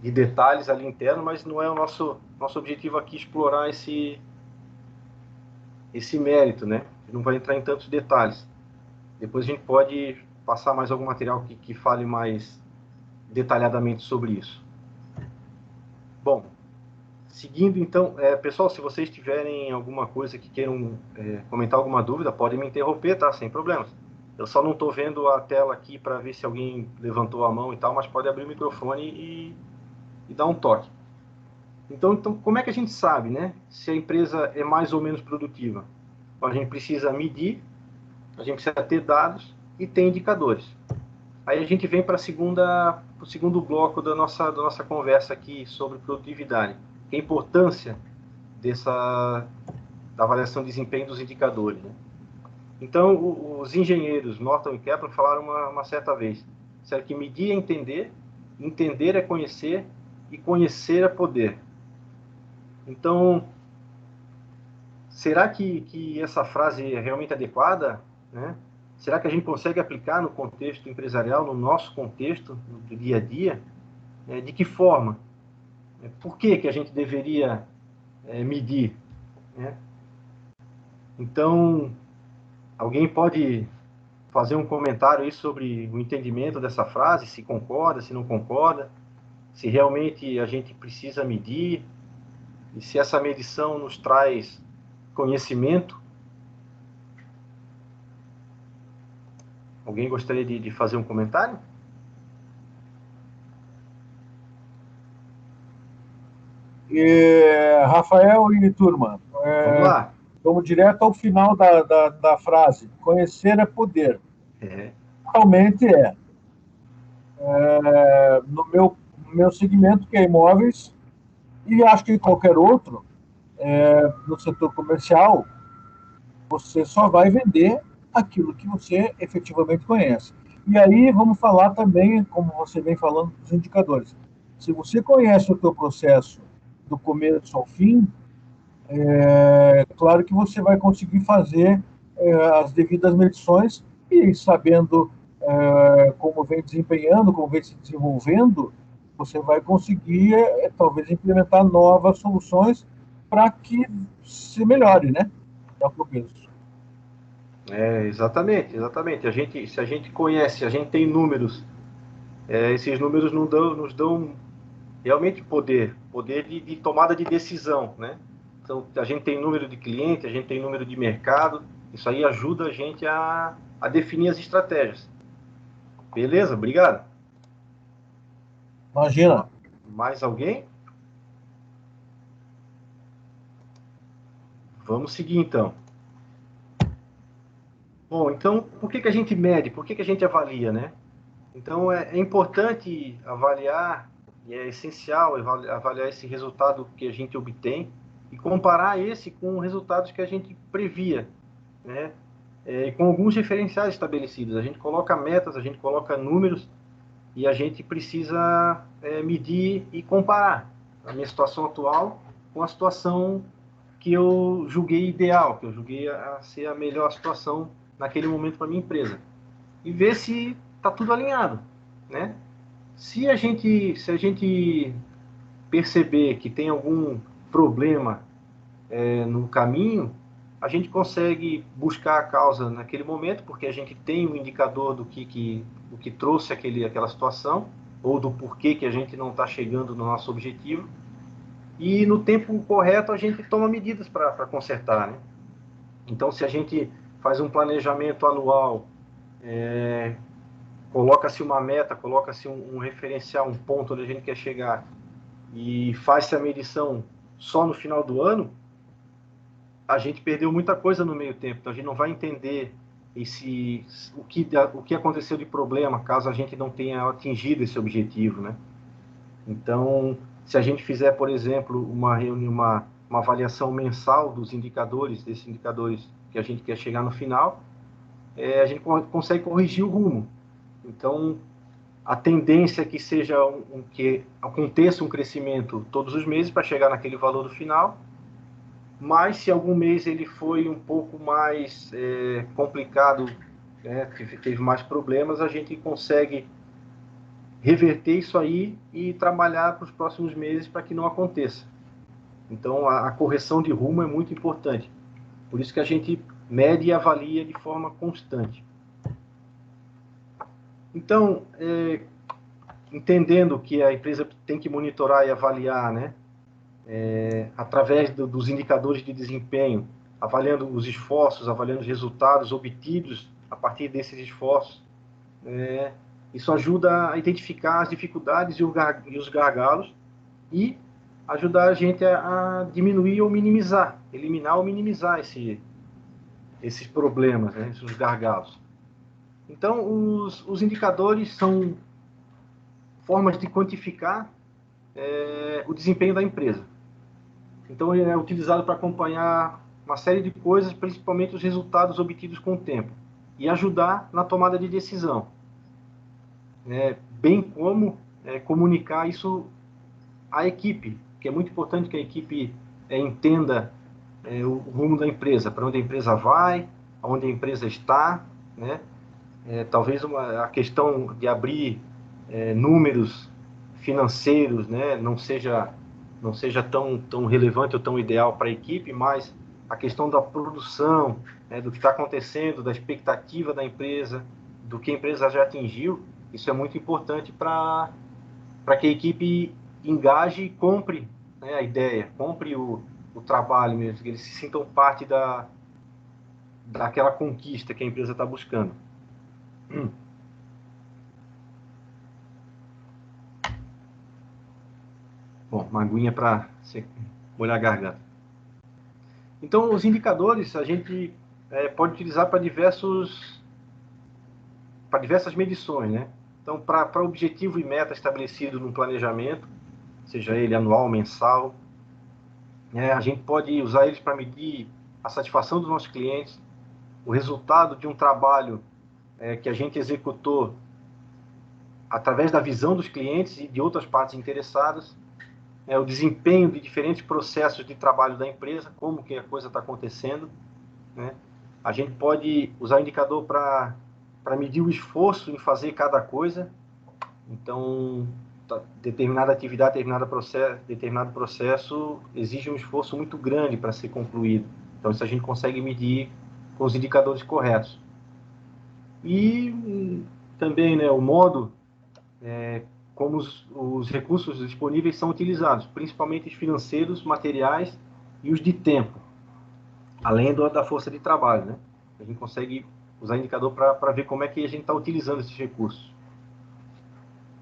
Speaker 2: detalhes ali interno, mas não é o nosso objetivo aqui explorar esse mérito, né? A gente não vai entrar em tantos detalhes. Depois a gente pode passar mais algum material que fale mais detalhadamente sobre isso. Bom, seguindo então, pessoal, se vocês tiverem alguma coisa que queiram comentar, alguma dúvida, podem me interromper, tá? Sem problemas. Eu só não estou vendo a tela aqui para ver se alguém levantou a mão e tal, mas pode abrir o microfone e dar um toque. Então, como é que a gente sabe, né, se a empresa é mais ou menos produtiva? Então, a gente precisa medir, a gente precisa ter dados e ter indicadores. Aí a gente vem para o segundo bloco da nossa conversa aqui sobre produtividade, que é a importância da avaliação de desempenho dos indicadores, né? Então, os engenheiros Norton e Kaplan falaram uma certa vez, disseram que medir é entender, entender é conhecer e conhecer é poder. Então, será que essa frase é realmente adequada, né? Será que a gente consegue aplicar no contexto empresarial, no nosso contexto, do dia a dia? De que forma? Por que a gente deveria medir? Né? Então, alguém pode fazer um comentário aí sobre o entendimento dessa frase, se concorda, se não concorda, se realmente a gente precisa medir, e se essa medição nos traz conhecimento. Alguém gostaria de fazer um comentário?
Speaker 1: Rafael e turma,
Speaker 2: Vamos lá.
Speaker 1: Vamos direto ao final da frase. Conhecer é poder.
Speaker 2: É.
Speaker 1: Realmente é. No meu segmento, que é imóveis, e acho que em qualquer outro, no setor comercial, você só vai vender aquilo que você efetivamente conhece. E aí vamos falar também, como você vem falando, dos indicadores. Se você conhece o teu processo do começo ao fim, é claro que você vai conseguir fazer as devidas medições e sabendo como vem desempenhando, como vem se desenvolvendo, você vai conseguir talvez implementar novas soluções para que se melhore, né? É o que eu penso.
Speaker 2: Exatamente, exatamente. Se a gente conhece, se a gente tem números, esses números nos dão realmente poder de tomada de decisão, né? Então, a gente tem número de cliente, a gente tem número de mercado, isso aí ajuda a gente a definir as estratégias. Beleza? Obrigado.
Speaker 1: Imagina.
Speaker 2: Mais alguém? Vamos seguir, então. Bom, então, por que a gente mede? Por que a gente avalia, né? Então, é importante avaliar, e é essencial avaliar esse resultado que a gente obtém e comparar esse com resultados que a gente previa, né? Com alguns referenciais estabelecidos. A gente coloca metas, a gente coloca números e a gente precisa medir e comparar a minha situação atual com a situação que eu julguei ideal, que eu julguei a ser a melhor situação naquele momento para minha empresa. E ver se está tudo alinhado, né? Se a gente perceber que tem algum problema no caminho, a gente consegue buscar a causa naquele momento, porque a gente tem um indicador do que trouxe aquela situação, ou do porquê que a gente não está chegando no nosso objetivo, e no tempo correto a gente toma medidas para consertar, né? Então, se a gente faz um planejamento anual, coloca-se uma meta, coloca-se um referencial, um ponto onde a gente quer chegar, e faz-se a medição só no final do ano, a gente perdeu muita coisa no meio tempo. Então, a gente não vai entender o que aconteceu de problema, caso a gente não tenha atingido esse objetivo, né? Então, se a gente fizer, por exemplo, uma avaliação mensal desses indicadores que a gente quer chegar no final, a gente consegue corrigir o rumo. Então, a tendência é que que aconteça um crescimento todos os meses para chegar naquele valor do final, mas se algum mês ele foi um pouco mais complicado, né, teve mais problemas, a gente consegue reverter isso aí e trabalhar para os próximos meses para que não aconteça. Então, a correção de rumo é muito importante. Por isso que a gente mede e avalia de forma constante. Então, entendendo que a empresa tem que monitorar e avaliar, né, através dos indicadores de desempenho, avaliando os esforços, avaliando os resultados obtidos a partir desses esforços, isso ajuda a identificar as dificuldades e os gargalos e ajudar a gente a diminuir ou minimizar, eliminar ou minimizar esses problemas, né, esses gargalos. Então, os indicadores são formas de quantificar o desempenho da empresa. Então, ele é utilizado para acompanhar uma série de coisas, principalmente os resultados obtidos com o tempo, e ajudar na tomada de decisão, bem como comunicar isso à equipe, que é muito importante que a equipe entenda o rumo da empresa, para onde a empresa vai, aonde a empresa está, né? Talvez a questão de abrir números financeiros, né, não seja tão relevante ou tão ideal para a equipe, mas a questão da produção, do que está acontecendo, da expectativa da empresa, do que a empresa já atingiu, isso é muito importante para que a equipe engaje e compre, né, a ideia, compre o trabalho mesmo, que eles se sintam parte daquela conquista que a empresa está buscando. Bom, uma aguinha para molhar a garganta. Então, os indicadores a gente pode utilizar para diversas medições, né? Então, para objetivo e meta estabelecido no planejamento, seja ele anual, mensal, a gente pode usar eles para medir a satisfação dos nossos clientes, o resultado de um trabalho que a gente executou através da visão dos clientes e de outras partes interessadas, o desempenho de diferentes processos de trabalho da empresa, como que a coisa está acontecendo, né? A gente pode usar o indicador para medir o esforço em fazer cada coisa. Então, determinada atividade, determinado processo exige um esforço muito grande para ser concluído. Então, isso a gente consegue medir com os indicadores corretos. E também, né, o modo como os recursos disponíveis são utilizados, principalmente os financeiros, materiais e os de tempo, além da força de trabalho, né? A gente consegue usar indicador para ver como é que a gente está utilizando esses recursos.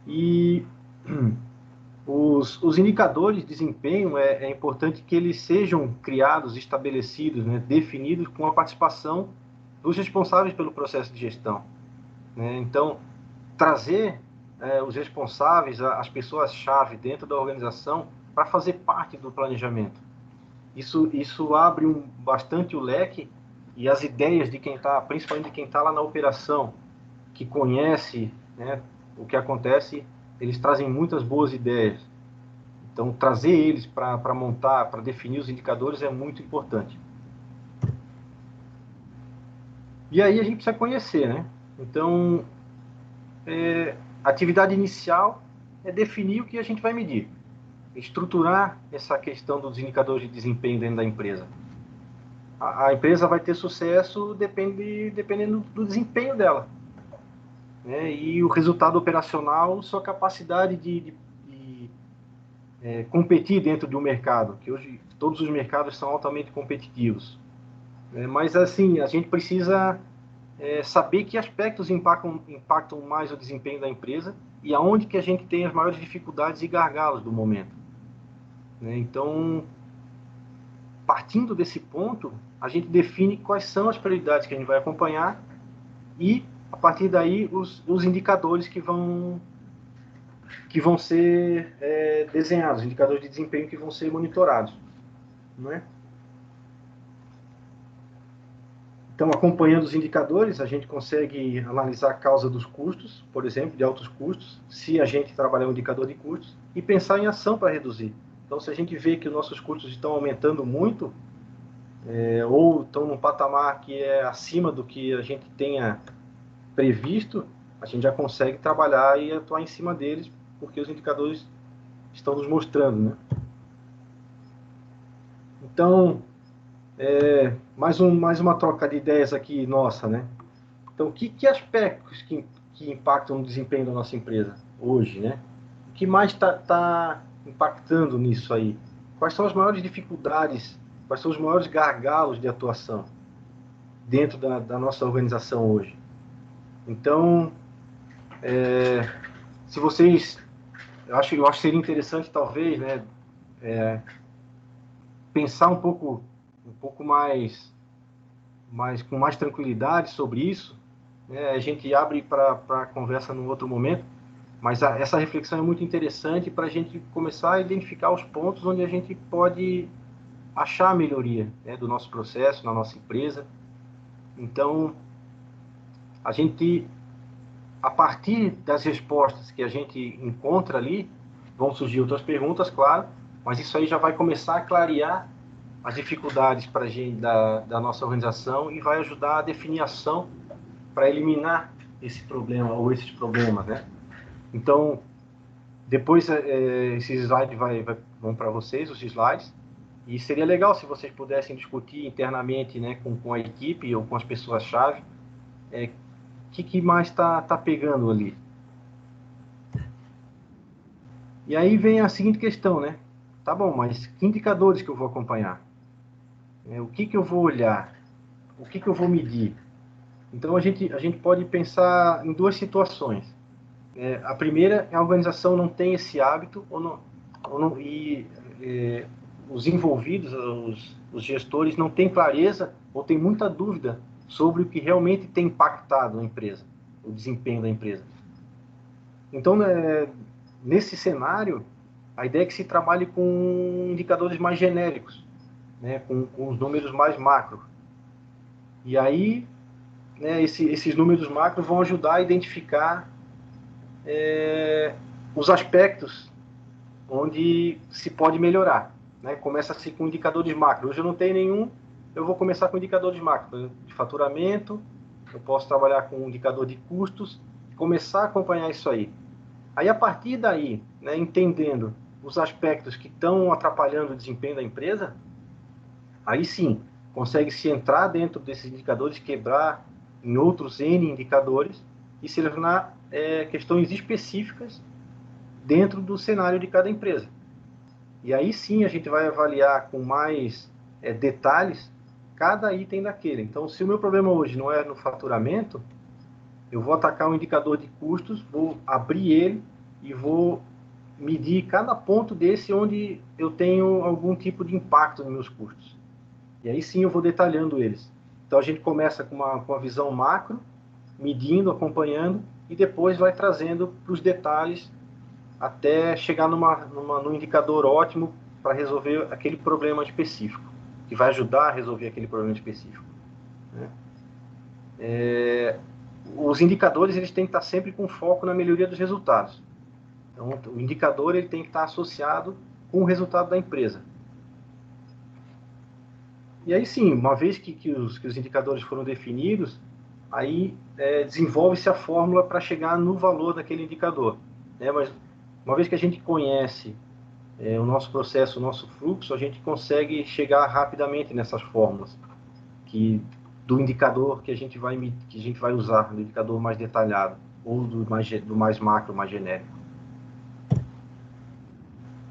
Speaker 2: E os indicadores de desempenho, é importante que eles sejam criados, estabelecidos, né, definidos com a participação dos responsáveis pelo processo de gestão, né? Então, trazer os responsáveis, as pessoas-chave dentro da organização para fazer parte do planejamento. Isso abre bastante o leque e as ideias de quem está, principalmente de quem está lá na operação, que conhece, né, o que acontece, eles trazem muitas boas ideias. Então, trazer eles para montar, para definir os indicadores é muito importante. E aí a gente precisa conhecer, né? Então, a atividade inicial é definir o que a gente vai medir, estruturar essa questão dos indicadores de desempenho dentro da empresa. A empresa vai ter sucesso dependendo do desempenho dela, né? E o resultado operacional, sua capacidade de competir dentro de um mercado, que hoje todos os mercados são altamente competitivos. Mas, assim, a gente precisa saber que aspectos impactam mais o desempenho da empresa e aonde que a gente tem as maiores dificuldades e gargalos do momento, né? Então, partindo desse ponto, a gente define quais são as prioridades que a gente vai acompanhar e, a partir daí, os indicadores que vão ser desenhados, indicadores de desempenho que vão ser monitorados, né? Então, acompanhando os indicadores, a gente consegue analisar a causa dos custos, por exemplo, de altos custos, se a gente trabalhar um indicador de custos, e pensar em ação para reduzir. Então, se a gente vê que os nossos custos estão aumentando muito, ou estão num patamar que é acima do que a gente tenha previsto, a gente já consegue trabalhar e atuar em cima deles, porque os indicadores estão nos mostrando, né? Então, mais uma troca de ideias aqui nossa, né? Então, que aspectos que impactam no desempenho da nossa empresa hoje, né? O que mais está impactando nisso aí? Quais são as maiores dificuldades, quais são os maiores gargalos de atuação dentro da nossa organização hoje? Então, se vocês... Eu acho que seria interessante, talvez, né, pensar um pouco mais com mais tranquilidade sobre isso, né? A gente abre para conversa num outro momento, mas essa reflexão é muito interessante para a gente começar a identificar os pontos onde a gente pode achar a melhoria, né, do nosso processo, na nossa empresa. Então, a gente, a partir das respostas que a gente encontra ali, vão surgir outras perguntas, claro, mas isso aí já vai começar a clarear as dificuldades para a gente da nossa organização e vai ajudar a definir ação para eliminar esse problema ou esses problemas, né? Então, depois esses slides vão para vocês, os slides, e seria legal se vocês pudessem discutir internamente, né, com a equipe ou com as pessoas-chave, o que mais está pegando ali. E aí vem a seguinte questão, né? Tá bom, mas que indicadores que eu vou acompanhar? O que eu vou olhar? O que eu vou medir? Então, a gente pode pensar em duas situações. A primeira é a organização não tem esse hábito, e os envolvidos, os gestores não têm clareza ou têm muita dúvida sobre o que realmente tem impactado a empresa, o desempenho da empresa. Então, nesse cenário, a ideia é que se trabalhe com indicadores mais genéricos, né, com os números mais macro. E aí, né, esses números macro vão ajudar a identificar os aspectos onde se pode melhorar. Né? Começa-se com indicadores macro. Hoje eu não tenho nenhum, eu vou começar com indicadores macro, de faturamento, eu posso trabalhar com um indicador de custos, começar a acompanhar isso aí. Aí, a partir daí, né, entendendo os aspectos que estão atrapalhando o desempenho da empresa, aí sim, consegue-se entrar dentro desses indicadores, quebrar em outros N indicadores e selecionar questões específicas dentro do cenário de cada empresa. E aí sim a gente vai avaliar com mais detalhes cada item daquele. Então, se o meu problema hoje não é no faturamento, eu vou atacar um indicador de custos, vou abrir ele e vou medir cada ponto desse onde eu tenho algum tipo de impacto nos meus custos. E aí sim eu vou detalhando eles. Então a gente começa com uma visão macro, medindo, acompanhando, e depois vai trazendo para os detalhes até chegar num indicador ótimo para resolver aquele problema específico, que vai ajudar a resolver aquele problema específico. Né? Os indicadores eles têm que estar sempre com foco na melhoria dos resultados. Então, o indicador ele tem que estar associado com o resultado da empresa. E aí sim, uma vez que os indicadores foram definidos, aí desenvolve-se a fórmula para chegar no valor daquele indicador. Né? Mas uma vez que a gente conhece o nosso processo, o nosso fluxo, a gente consegue chegar rapidamente nessas fórmulas do indicador que a gente vai usar, do indicador mais detalhado, ou do mais macro, mais genérico.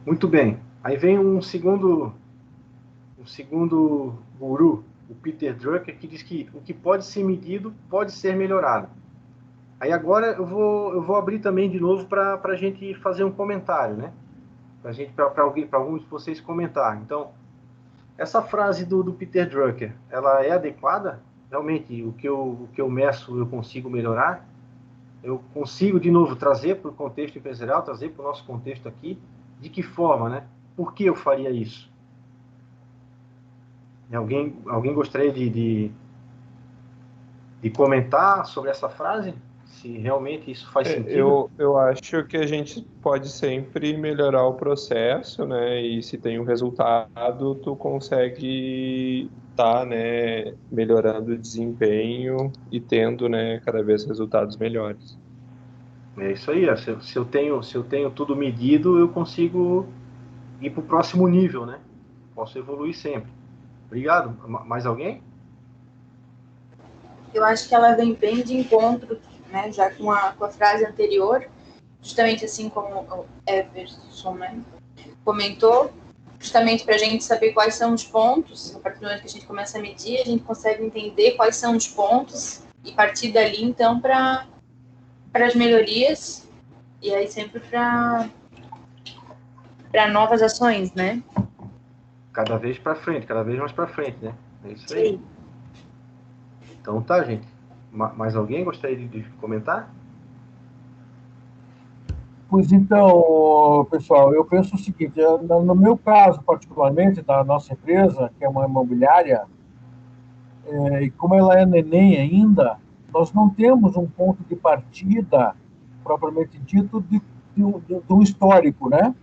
Speaker 2: Muito bem. Aí vem um segundo guru, o Peter Drucker, que diz que o que pode ser medido pode ser melhorado. Aí agora eu vou abrir também de novo para a gente fazer um comentário, né? Para alguns de vocês comentar. Então, essa frase do Peter Drucker, ela é adequada? Realmente, o que eu meço eu consigo melhorar? Eu consigo, de novo, trazer para o contexto empresarial, trazer para o nosso contexto aqui, de que forma, né? Por que eu faria isso? Alguém gostaria de comentar sobre essa frase? Se realmente isso faz sentido?
Speaker 4: Eu acho que a gente pode sempre melhorar o processo, né? E se tem um resultado, tu consegue estar, né, melhorando o desempenho e tendo, né, cada vez resultados melhores.
Speaker 2: É isso aí. Se eu tenho tudo medido, eu consigo ir para o próximo nível, né? Posso evoluir sempre. Obrigado. Mais alguém?
Speaker 3: Eu acho que ela vem bem de encontro, né, já com a frase anterior, justamente assim como o Everson, né, comentou, justamente para a gente saber quais são os pontos. A partir do momento que a gente começa a medir, a gente consegue entender quais são os pontos e partir dali, então, para as melhorias e aí sempre para novas ações, né?
Speaker 2: Cada vez para frente, cada vez mais para frente, né? É isso aí.
Speaker 3: Sim.
Speaker 2: Então tá, gente. Mais alguém gostaria de comentar?
Speaker 1: Pois então, pessoal, eu penso o seguinte, no meu caso, particularmente, da nossa empresa, que é uma imobiliária, e como ela é neném ainda, nós não temos um ponto de partida, propriamente dito, de um histórico, né?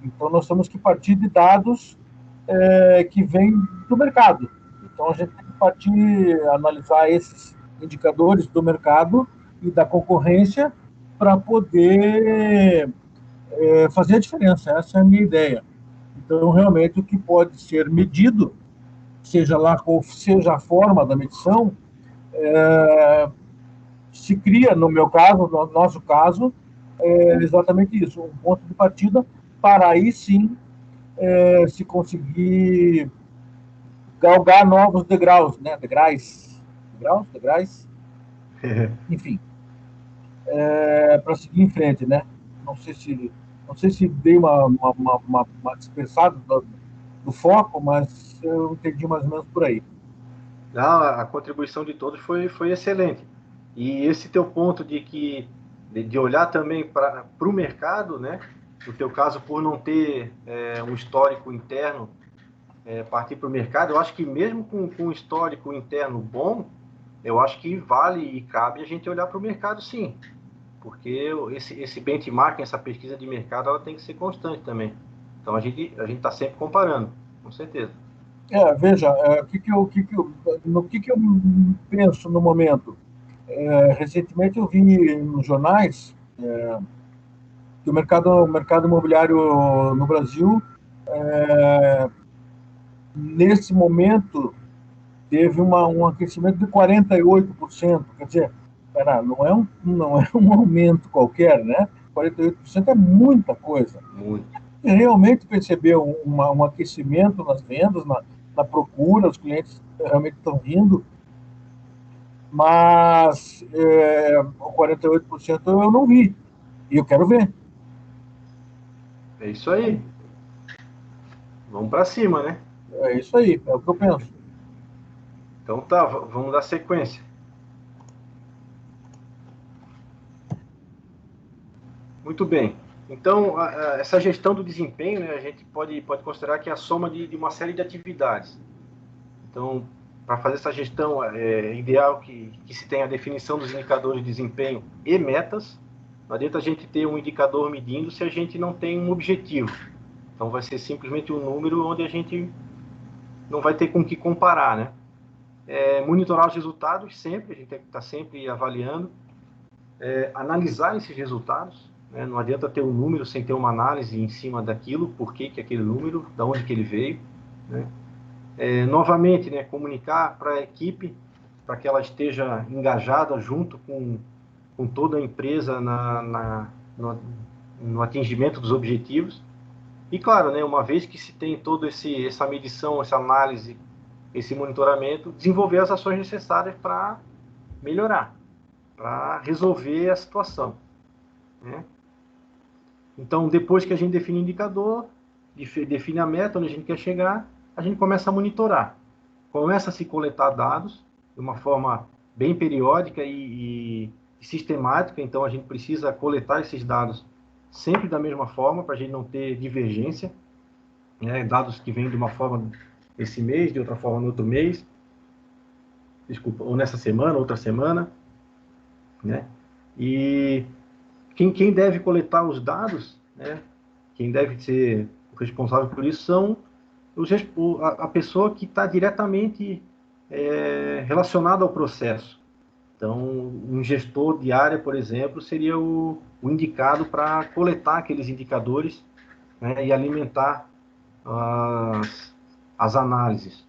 Speaker 1: Então, nós temos que partir de dados que vêm do mercado. Então, a gente tem que partir, analisar esses indicadores do mercado e da concorrência para poder fazer a diferença. Essa é a minha ideia. Então, realmente, o que pode ser medido, seja lá qual seja a forma da medição, se cria, no meu caso, no nosso caso, exatamente isso, um ponto de partida para aí sim se conseguir galgar novos degraus, né? Degraus, enfim, para seguir em frente, né? Não sei se dei uma dispersada do foco, mas eu entendi mais ou menos por aí.
Speaker 2: A contribuição de todos foi excelente. E esse teu ponto de olhar também para o mercado, né? No teu caso, por não ter um histórico interno, partir para o mercado, eu acho que mesmo com um histórico interno bom, eu acho que vale e cabe a gente olhar para o mercado, sim. Porque esse benchmarking, essa pesquisa de mercado, ela tem que ser constante também. Então, a gente está sempre comparando, com certeza.
Speaker 1: Veja, no que eu penso no momento. Recentemente eu vi nos jornais que o mercado imobiliário no Brasil, nesse momento, teve um aquecimento de 48%. Quer dizer, não é um aumento qualquer, né? 48% é muita coisa.
Speaker 2: Muito.
Speaker 1: E realmente percebeu um aquecimento nas vendas, na procura, os clientes realmente estão vindo, mas o 48% eu não vi, e eu quero ver.
Speaker 2: É isso aí. Vamos para cima, né?
Speaker 1: É isso aí, é o que eu penso.
Speaker 2: Então tá, vamos dar sequência. Muito bem. Então, essa gestão do desempenho, né, a gente pode considerar que é a soma de uma série de atividades. Então, para fazer essa gestão, é ideal que se tenha a definição dos indicadores de desempenho e metas. Não adianta a gente ter um indicador medindo se a gente não tem um objetivo. Então, vai ser simplesmente um número onde a gente não vai ter com o que comparar, né? Monitorar os resultados sempre, a gente tem que estar sempre avaliando. Analisar esses resultados, né? Não adianta ter um número sem ter uma análise em cima daquilo, por que aquele número, da onde que ele veio, né? Novamente, né, comunicar para a equipe, para que ela esteja engajada junto com toda a empresa no atingimento dos objetivos. E claro, né, uma vez que se tem toda essa medição, essa análise, esse monitoramento, desenvolver as ações necessárias para melhorar, para resolver a situação, né? Então, depois que a gente define o indicador, define a meta onde a gente quer chegar, a gente começa a monitorar. Começa a se coletar dados de uma forma bem periódica e sistemática. Então, a gente precisa coletar esses dados sempre da mesma forma, para a gente não ter divergência, né? Dados que vêm de uma forma esse mês, de outra forma no outro mês, desculpa, ou nessa semana, outra semana, né? E quem deve coletar os dados, né? Quem deve ser o responsável por isso são a pessoa que está diretamente relacionada ao processo. Então, um gestor de área, por exemplo, seria o indicado para coletar aqueles indicadores, né, e alimentar as análises.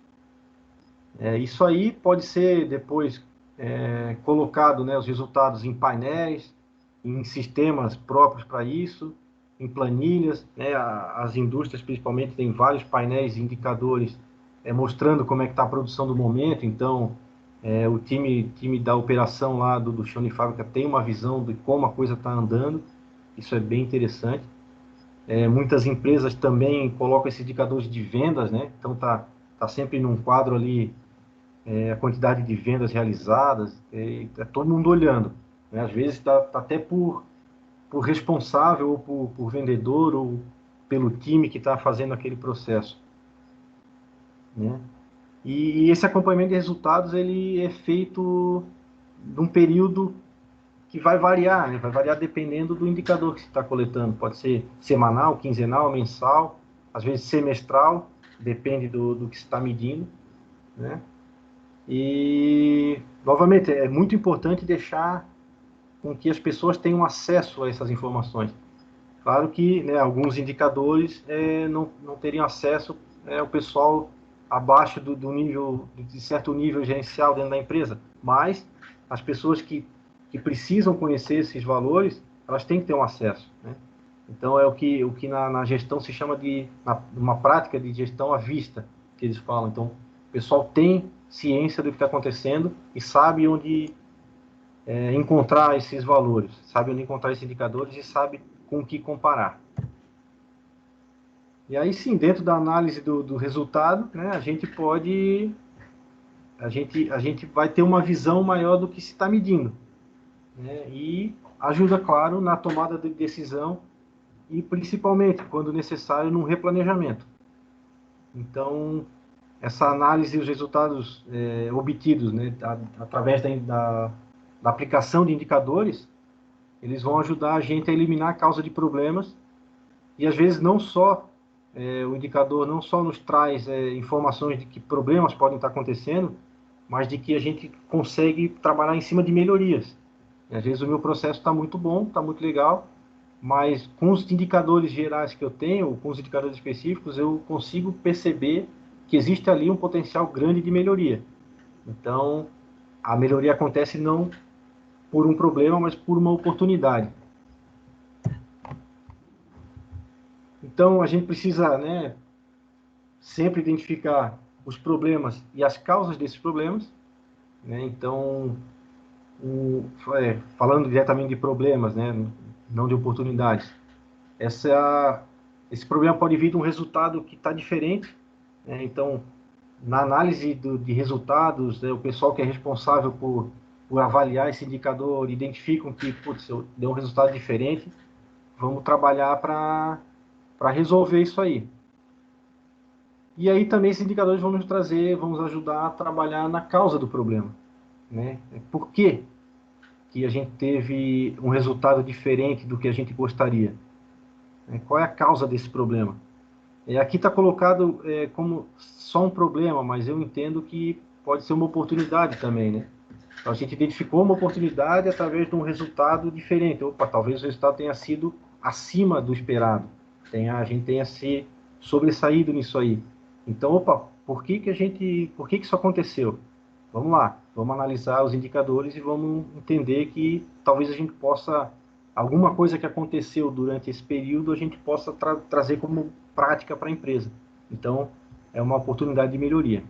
Speaker 2: Isso aí pode ser depois colocado, né, os resultados em painéis, em sistemas próprios para isso, em planilhas, né? As indústrias principalmente têm vários painéis e indicadores mostrando como é que está a produção do momento. Então, o time da operação lá do chão de fábrica tem uma visão de como a coisa está andando. Isso é bem interessante. Muitas empresas também colocam esses indicadores de vendas, né? Então tá sempre num quadro ali a quantidade de vendas realizadas, tá todo mundo olhando, né? Às vezes tá até por responsável, ou por vendedor, ou pelo time que está fazendo aquele processo, né? E esse acompanhamento de resultados, ele é feito num período que vai variar, né? Vai variar dependendo do indicador que você está coletando. Pode ser semanal, quinzenal, mensal, às vezes semestral, depende do que você está medindo, né? E, novamente, é muito importante deixar com que as pessoas tenham acesso a essas informações. Claro que, né, alguns indicadores não teriam acesso ao pessoal abaixo do nível, de certo nível gerencial dentro da empresa, mas as pessoas que precisam conhecer esses valores, elas têm que ter um acesso, né? Então, é o que na gestão se chama de uma prática de gestão à vista, que eles falam. Então, o pessoal tem ciência do que está acontecendo e sabe onde encontrar esses valores, sabe onde encontrar esses indicadores e sabe com o que comparar. E aí sim, dentro da análise do resultado, né, a gente vai ter uma visão maior do que se está medindo, né, e ajuda, claro, na tomada de decisão e principalmente, quando necessário, no replanejamento. Então, essa análise e os resultados obtidos, né, através da aplicação de indicadores, eles vão ajudar a gente a eliminar a causa de problemas e, às vezes, não só o indicador não só nos traz informações de que problemas podem estar acontecendo, mas de que a gente consegue trabalhar em cima de melhorias. E, às vezes o meu processo está muito bom, está muito legal, mas com os indicadores gerais que eu tenho, com os indicadores específicos, eu consigo perceber que existe ali um potencial grande de melhoria. Então, a melhoria acontece não por um problema, mas por uma oportunidade. Então, a gente precisa, né, sempre identificar os problemas e as causas desses problemas, né? Então, falando diretamente de problemas, né, não de oportunidades, esse problema pode vir de um resultado que está diferente, né? Então, na análise de resultados, né, o pessoal que é responsável por avaliar esse indicador identificam que, putz, deu um resultado diferente, vamos trabalhar para resolver isso aí. E aí também esses indicadores vão nos trazer, vão nos ajudar a trabalhar na causa do problema, né? Por que a gente teve um resultado diferente do que a gente gostaria? Qual é a causa desse problema? Aqui está colocado como só um problema, mas eu entendo que pode ser uma oportunidade também, né? Então, a gente identificou uma oportunidade através de um resultado diferente. Opa, talvez o resultado tenha sido acima do esperado. A gente tenha se sobressaído nisso aí. Então, opa, por que isso aconteceu? Vamos lá, vamos analisar os indicadores e vamos entender que talvez a gente possa, alguma coisa que aconteceu durante esse período, a gente possa trazer como prática para a empresa. Então, é uma oportunidade de melhoria.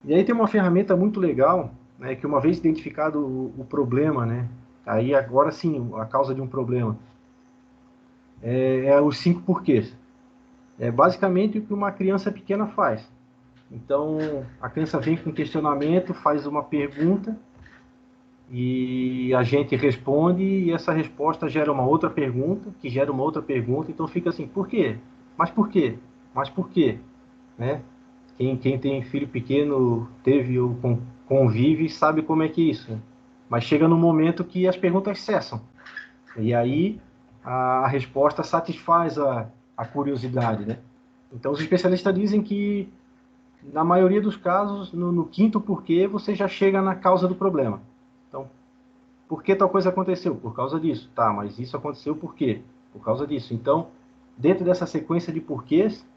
Speaker 2: E aí tem uma ferramenta muito legal, né, que uma vez identificado o problema, né, aí agora sim, a causa de um problema, os 5 porquês. É basicamente o que uma criança pequena faz. Então, a criança vem com um questionamento, faz uma pergunta, e a gente responde, e essa resposta gera uma outra pergunta, que gera uma outra pergunta, então fica assim, por quê? Mas por quê? Mas por quê? Né? Quem tem filho pequeno, teve ou convive, sabe como é que é isso. Né? Mas chega no momento que as perguntas cessam. E aí a resposta satisfaz a curiosidade. Né? Então os especialistas dizem que, na maioria dos casos, no quinto porquê, você já chega na causa do problema. Então, por que tal coisa aconteceu? Por causa disso. Tá, mas isso aconteceu por quê? Por causa disso. Então, dentro dessa sequência de porquês,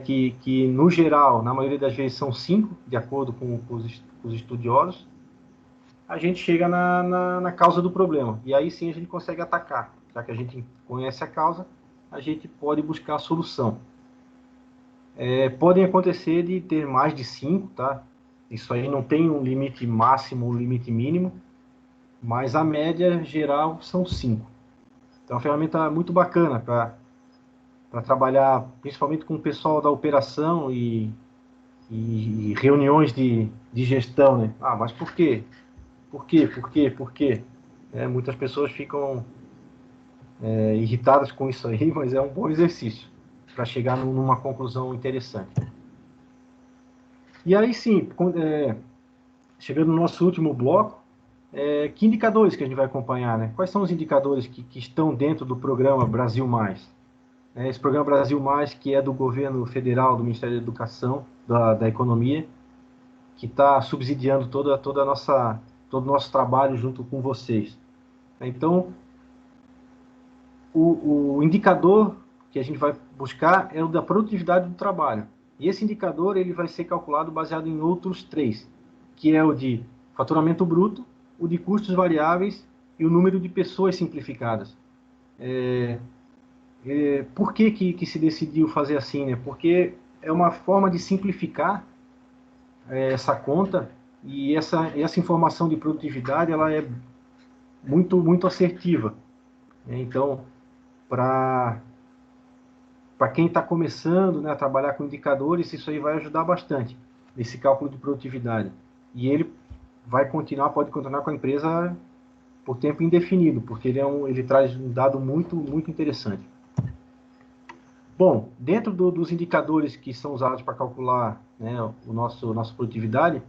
Speaker 2: que no geral, na maioria das vezes, são 5, de acordo com os estudiosos, a gente chega na causa do problema. E aí sim a gente consegue atacar. Já que a gente conhece a causa, a gente pode buscar a solução. Podem acontecer de ter mais de 5, tá? Isso aí não tem um limite máximo ou um limite mínimo, mas a média geral são 5. Então é uma ferramenta muito bacana para trabalhar, principalmente com o pessoal da operação e reuniões de gestão, né? Ah, mas por quê? Por quê? Por quê? Por quê? Muitas pessoas ficam irritadas com isso aí, mas é um bom exercício para chegar numa conclusão interessante. E aí sim, chegando no nosso último bloco, que indicadores que a gente vai acompanhar, né? Quais são os indicadores que estão dentro do programa Brasil Mais? Esse programa Brasil Mais, que é do governo federal, do Ministério da Educação, da Economia, que está subsidiando todo o nosso trabalho junto com vocês. Então, o indicador que a gente vai buscar é o da produtividade do trabalho. E esse indicador ele vai ser calculado baseado em outros 3, que é o de faturamento bruto, o de custos variáveis e o número de pessoas simplificadas. Por que se decidiu fazer assim? Né? Porque é uma forma de simplificar essa conta, e essa informação de produtividade ela é muito, muito assertiva. Então, para para quem está começando, né, a trabalhar com indicadores, isso aí vai ajudar bastante nesse cálculo de produtividade. E ele pode continuar com a empresa por tempo indefinido, porque ele traz um dado muito, muito interessante. Bom, dentro dos indicadores que são usados para calcular, né, nossa produtividade,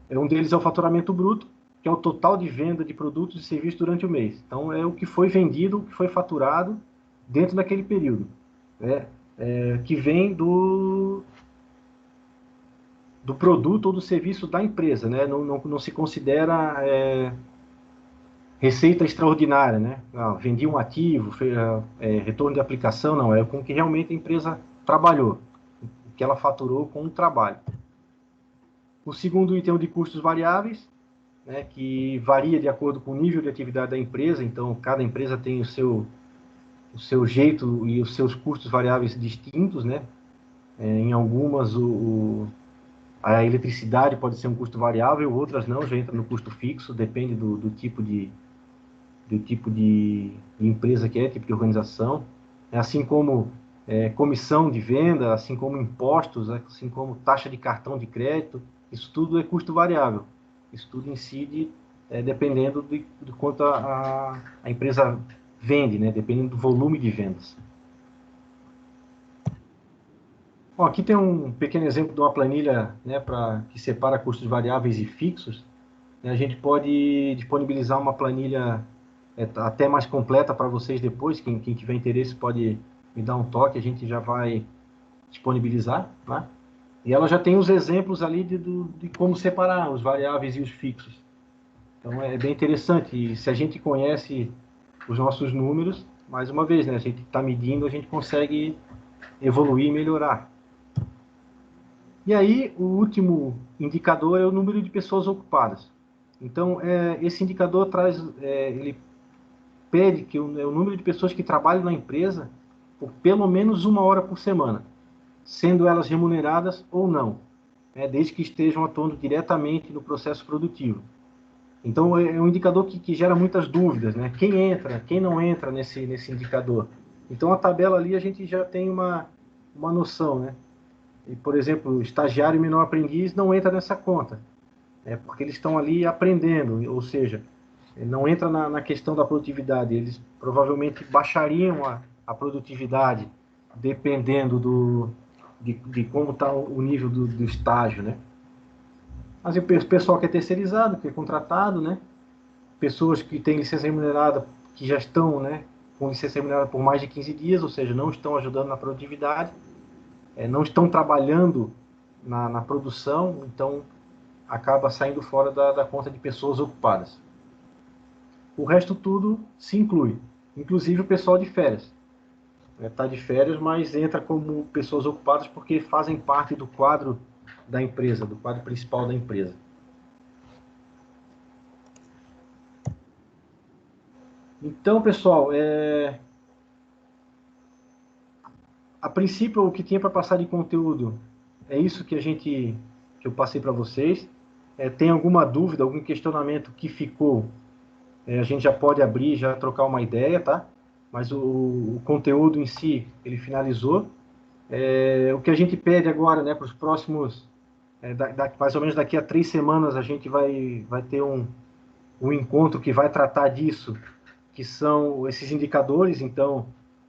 Speaker 2: um deles é o faturamento bruto, que é o total de venda de produtos e serviços durante o mês. Então, é o que foi vendido, o que foi faturado dentro daquele período, né, que vem do produto ou do serviço da empresa, né? Não se considera receita extraordinária, né? Vendi um ativo, retorno de aplicação, não, é com que realmente a empresa trabalhou, o que ela faturou com o trabalho. O segundo item é o de custos variáveis, né, que varia de acordo com o nível de atividade da empresa, então cada empresa tem o seu jeito e os seus custos variáveis distintos, né? Em algumas a eletricidade pode ser um custo variável, outras não, já entra no custo fixo, depende do tipo de empresa que é, tipo de organização, assim como comissão de venda, assim como impostos, assim como taxa de cartão de crédito, isso tudo é custo variável. Isso tudo incide dependendo de quanto a empresa vende, né? Dependendo do volume de vendas. Bom, aqui tem um pequeno exemplo de uma planilha, né, que separa custos variáveis e fixos. A gente pode disponibilizar uma planilha até mais completa para vocês depois. Quem tiver interesse pode me dar um toque, a gente já vai disponibilizar, né? E ela já tem os exemplos ali de como separar os variáveis e os fixos. Então é bem interessante. E se a gente conhece os nossos números, mais uma vez, né, a gente está medindo, a gente consegue evoluir e melhorar. E aí, o último indicador é o número de pessoas ocupadas. Então, esse indicador ele pede que o número de pessoas que trabalham na empresa por pelo menos 1 hora por semana, sendo elas remuneradas ou não, desde que estejam atuando diretamente no processo produtivo. Então, é um indicador que gera muitas dúvidas, né? Quem entra, quem não entra nesse indicador. Então, a tabela ali a gente já tem uma noção, né? E, por exemplo, estagiário e menor aprendiz não entra nessa conta, porque eles estão ali aprendendo, ou seja, não entra na questão da produtividade, eles provavelmente baixariam a produtividade dependendo de como está o nível do estágio, né? Mas o pessoal que é terceirizado, que é contratado, né? Pessoas que têm licença remunerada, que já estão, né, com licença remunerada por mais de 15 dias, ou seja, não estão ajudando na produtividade, não estão trabalhando na produção, então acaba saindo fora da conta de pessoas ocupadas. O resto tudo se inclui, inclusive o pessoal de férias. Está de férias, mas entra como pessoas ocupadas porque fazem parte do quadro da empresa, do quadro principal da empresa. Então, pessoal, a princípio, o que tinha para passar de conteúdo é isso que eu passei para vocês. Tem alguma dúvida, algum questionamento que ficou, a gente já pode abrir, já trocar uma ideia, tá? Mas o conteúdo em si, ele finalizou. O que a gente pede agora, né, para os próximos, mais ou menos daqui a 3 semanas, a gente vai ter um encontro que vai tratar disso, que são esses indicadores. Então,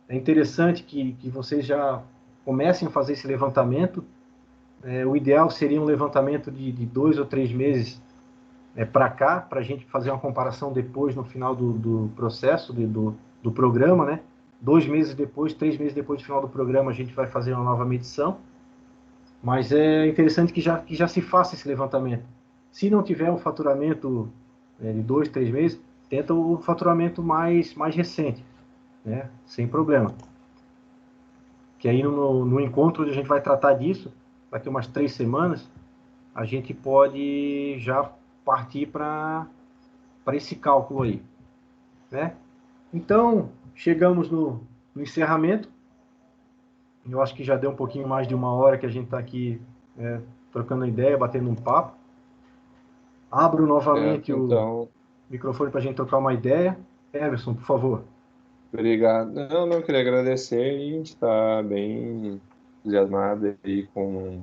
Speaker 2: é interessante que vocês já comecem a fazer esse levantamento. O ideal seria um levantamento de 2 ou 3 meses para cá, para a gente fazer uma comparação depois, no final do processo, do programa, né? 2 meses depois, 3 meses depois do final do programa, a gente vai fazer uma nova medição. Mas é interessante que já se faça esse levantamento. Se não tiver um faturamento de 2, 3 meses, tenta o faturamento mais recente, né? Sem problema. Que aí no encontro onde a gente vai tratar disso, daqui umas 3 semanas, a gente pode já partir para esse cálculo aí, né? Então, chegamos no encerramento. Eu acho que já deu um pouquinho mais de 1 hora que a gente está aqui trocando ideia, batendo um papo. Abro novamente
Speaker 4: então,
Speaker 2: o microfone para a gente trocar uma ideia. Everson, por favor.
Speaker 4: Obrigado. Não, queria agradecer e a gente está bem entusiasmado aí com...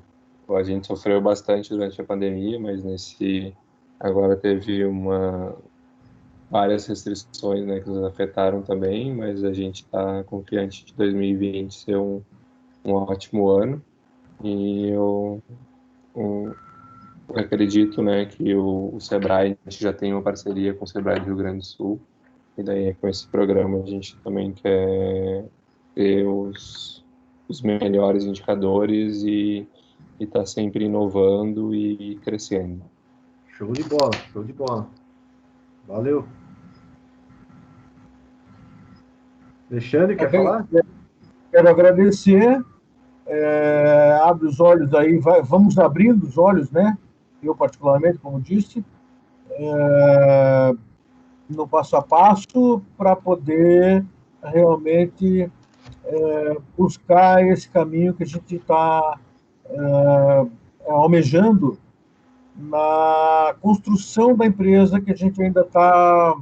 Speaker 4: A gente sofreu bastante durante a pandemia, mas agora teve várias restrições, né, que nos afetaram também, mas a gente está confiante de 2020 ser um ótimo ano. E eu acredito, né, que o Sebrae, a gente já tem uma parceria com o Sebrae do Rio Grande do Sul, e daí com esse programa a gente também quer ter os melhores indicadores e tá sempre inovando e crescendo.
Speaker 2: Show de bola, show de bola. Valeu. Alexandre, quer falar?
Speaker 1: Quero agradecer. Abre os olhos aí, vamos abrindo os olhos, né? Eu, particularmente, como disse, no passo a passo, para poder realmente buscar esse caminho que a gente está almejando na construção da empresa que a gente ainda está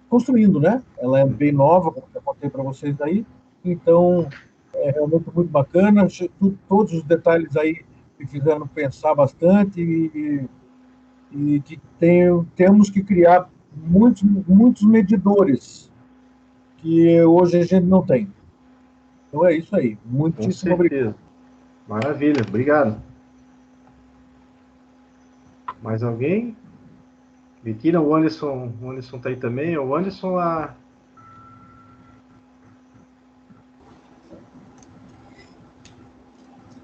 Speaker 1: construindo, né? Ela é bem nova, como eu contei para vocês aí, então é realmente muito bacana. Todos os detalhes aí me fizeram pensar bastante e que temos que criar muitos medidores que hoje a gente não tem. Então é isso aí. Muitíssimo obrigado.
Speaker 2: Maravilha, obrigado. Mais alguém? Bettina, o Anderson está aí também. O Anderson,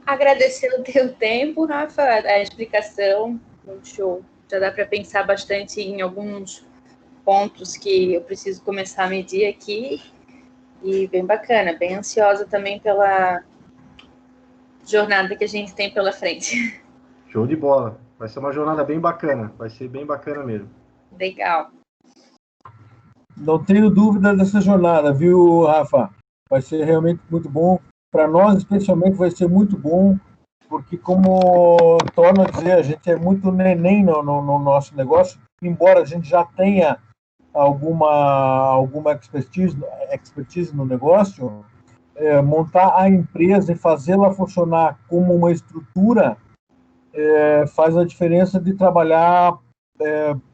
Speaker 3: Agradecer o teu tempo, Rafa, a explicação, muito show. Já dá para pensar bastante em alguns pontos que eu preciso começar a medir aqui. E bem bacana, bem ansiosa também pela jornada que a gente tem pela frente.
Speaker 2: Show de bola. Vai ser uma jornada bem bacana. Vai ser bem bacana mesmo.
Speaker 3: Legal.
Speaker 1: Não tenho dúvida dessa jornada, viu, Rafa? Vai ser realmente muito bom. Para nós, especialmente, vai ser muito bom, porque, como torno a dizer, a gente é muito neném no nosso negócio, embora a gente já tenha alguma expertise no negócio, montar a empresa e fazê-la funcionar como uma estrutura faz a diferença de trabalhar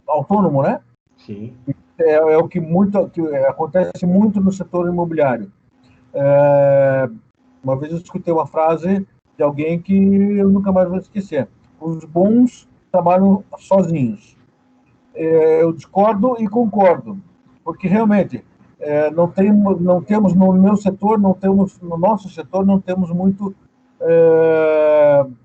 Speaker 1: autônomo, né?
Speaker 2: Sim.
Speaker 1: É o que acontece muito no setor imobiliário. Uma vez eu escutei uma frase de alguém que eu nunca mais vou esquecer: os bons trabalham sozinhos. Eu discordo e concordo, porque realmente não temos no meu setor, no nosso setor, não temos muito.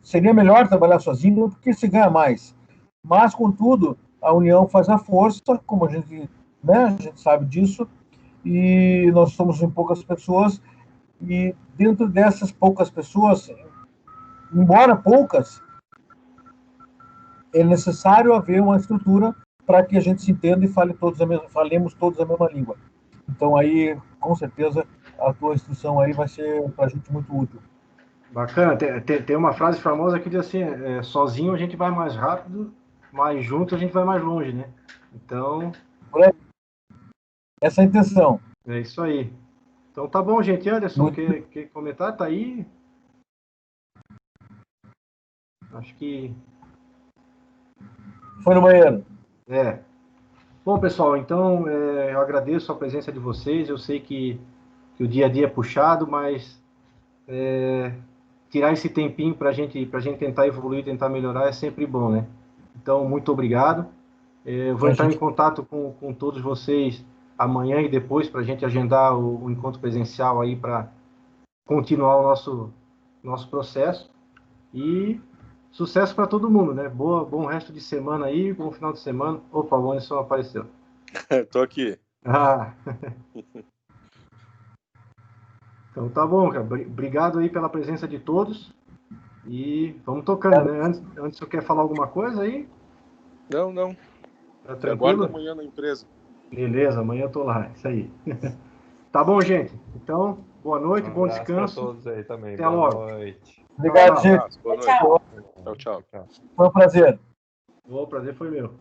Speaker 1: Seria melhor trabalhar sozinho porque se ganha mais. Mas, contudo, a união faz a força, como a gente sabe disso, e nós somos em poucas pessoas, e dentro dessas poucas pessoas, embora poucas, é necessário haver uma estrutura para que a gente se entenda e falemos todos a mesma língua. Então, aí, com certeza, a tua instrução aí vai ser para a gente muito útil.
Speaker 2: Bacana. Tem uma frase famosa que diz assim: sozinho a gente vai mais rápido, mas junto a gente vai mais longe, né? Então...
Speaker 1: essa é a intenção.
Speaker 2: É isso aí. Então tá bom, gente. Anderson, quer comentar? Tá aí? Acho que...
Speaker 1: Foi no banheiro.
Speaker 2: Bom, pessoal, então eu agradeço a presença de vocês. Eu sei que o dia a dia é puxado, mas tirar esse tempinho para a gente tentar evoluir, tentar melhorar é sempre bom, né? Então, muito obrigado. Eu vou entrar em contato com todos vocês amanhã e depois para a gente agendar o encontro presencial aí para continuar o nosso processo. E sucesso para todo mundo, né? Bom resto de semana aí, bom final de semana. Opa, o Anderson apareceu.
Speaker 6: Tô aqui.
Speaker 2: Então tá bom, cara. Obrigado aí pela presença de todos. E vamos tocando, né? Antes você quer falar alguma coisa aí?
Speaker 6: Não.
Speaker 2: Tá tranquilo?
Speaker 6: Aguardo amanhã na empresa.
Speaker 2: Beleza, amanhã eu tô lá. Isso aí. Tá bom, gente? Então, boa noite, bom descanso.
Speaker 4: Para todos aí também.
Speaker 2: Até
Speaker 4: boa
Speaker 2: logo.
Speaker 4: noite.
Speaker 1: Obrigado, gente.
Speaker 6: Boa noite. Tchau.
Speaker 1: Foi um prazer.
Speaker 2: O prazer foi meu.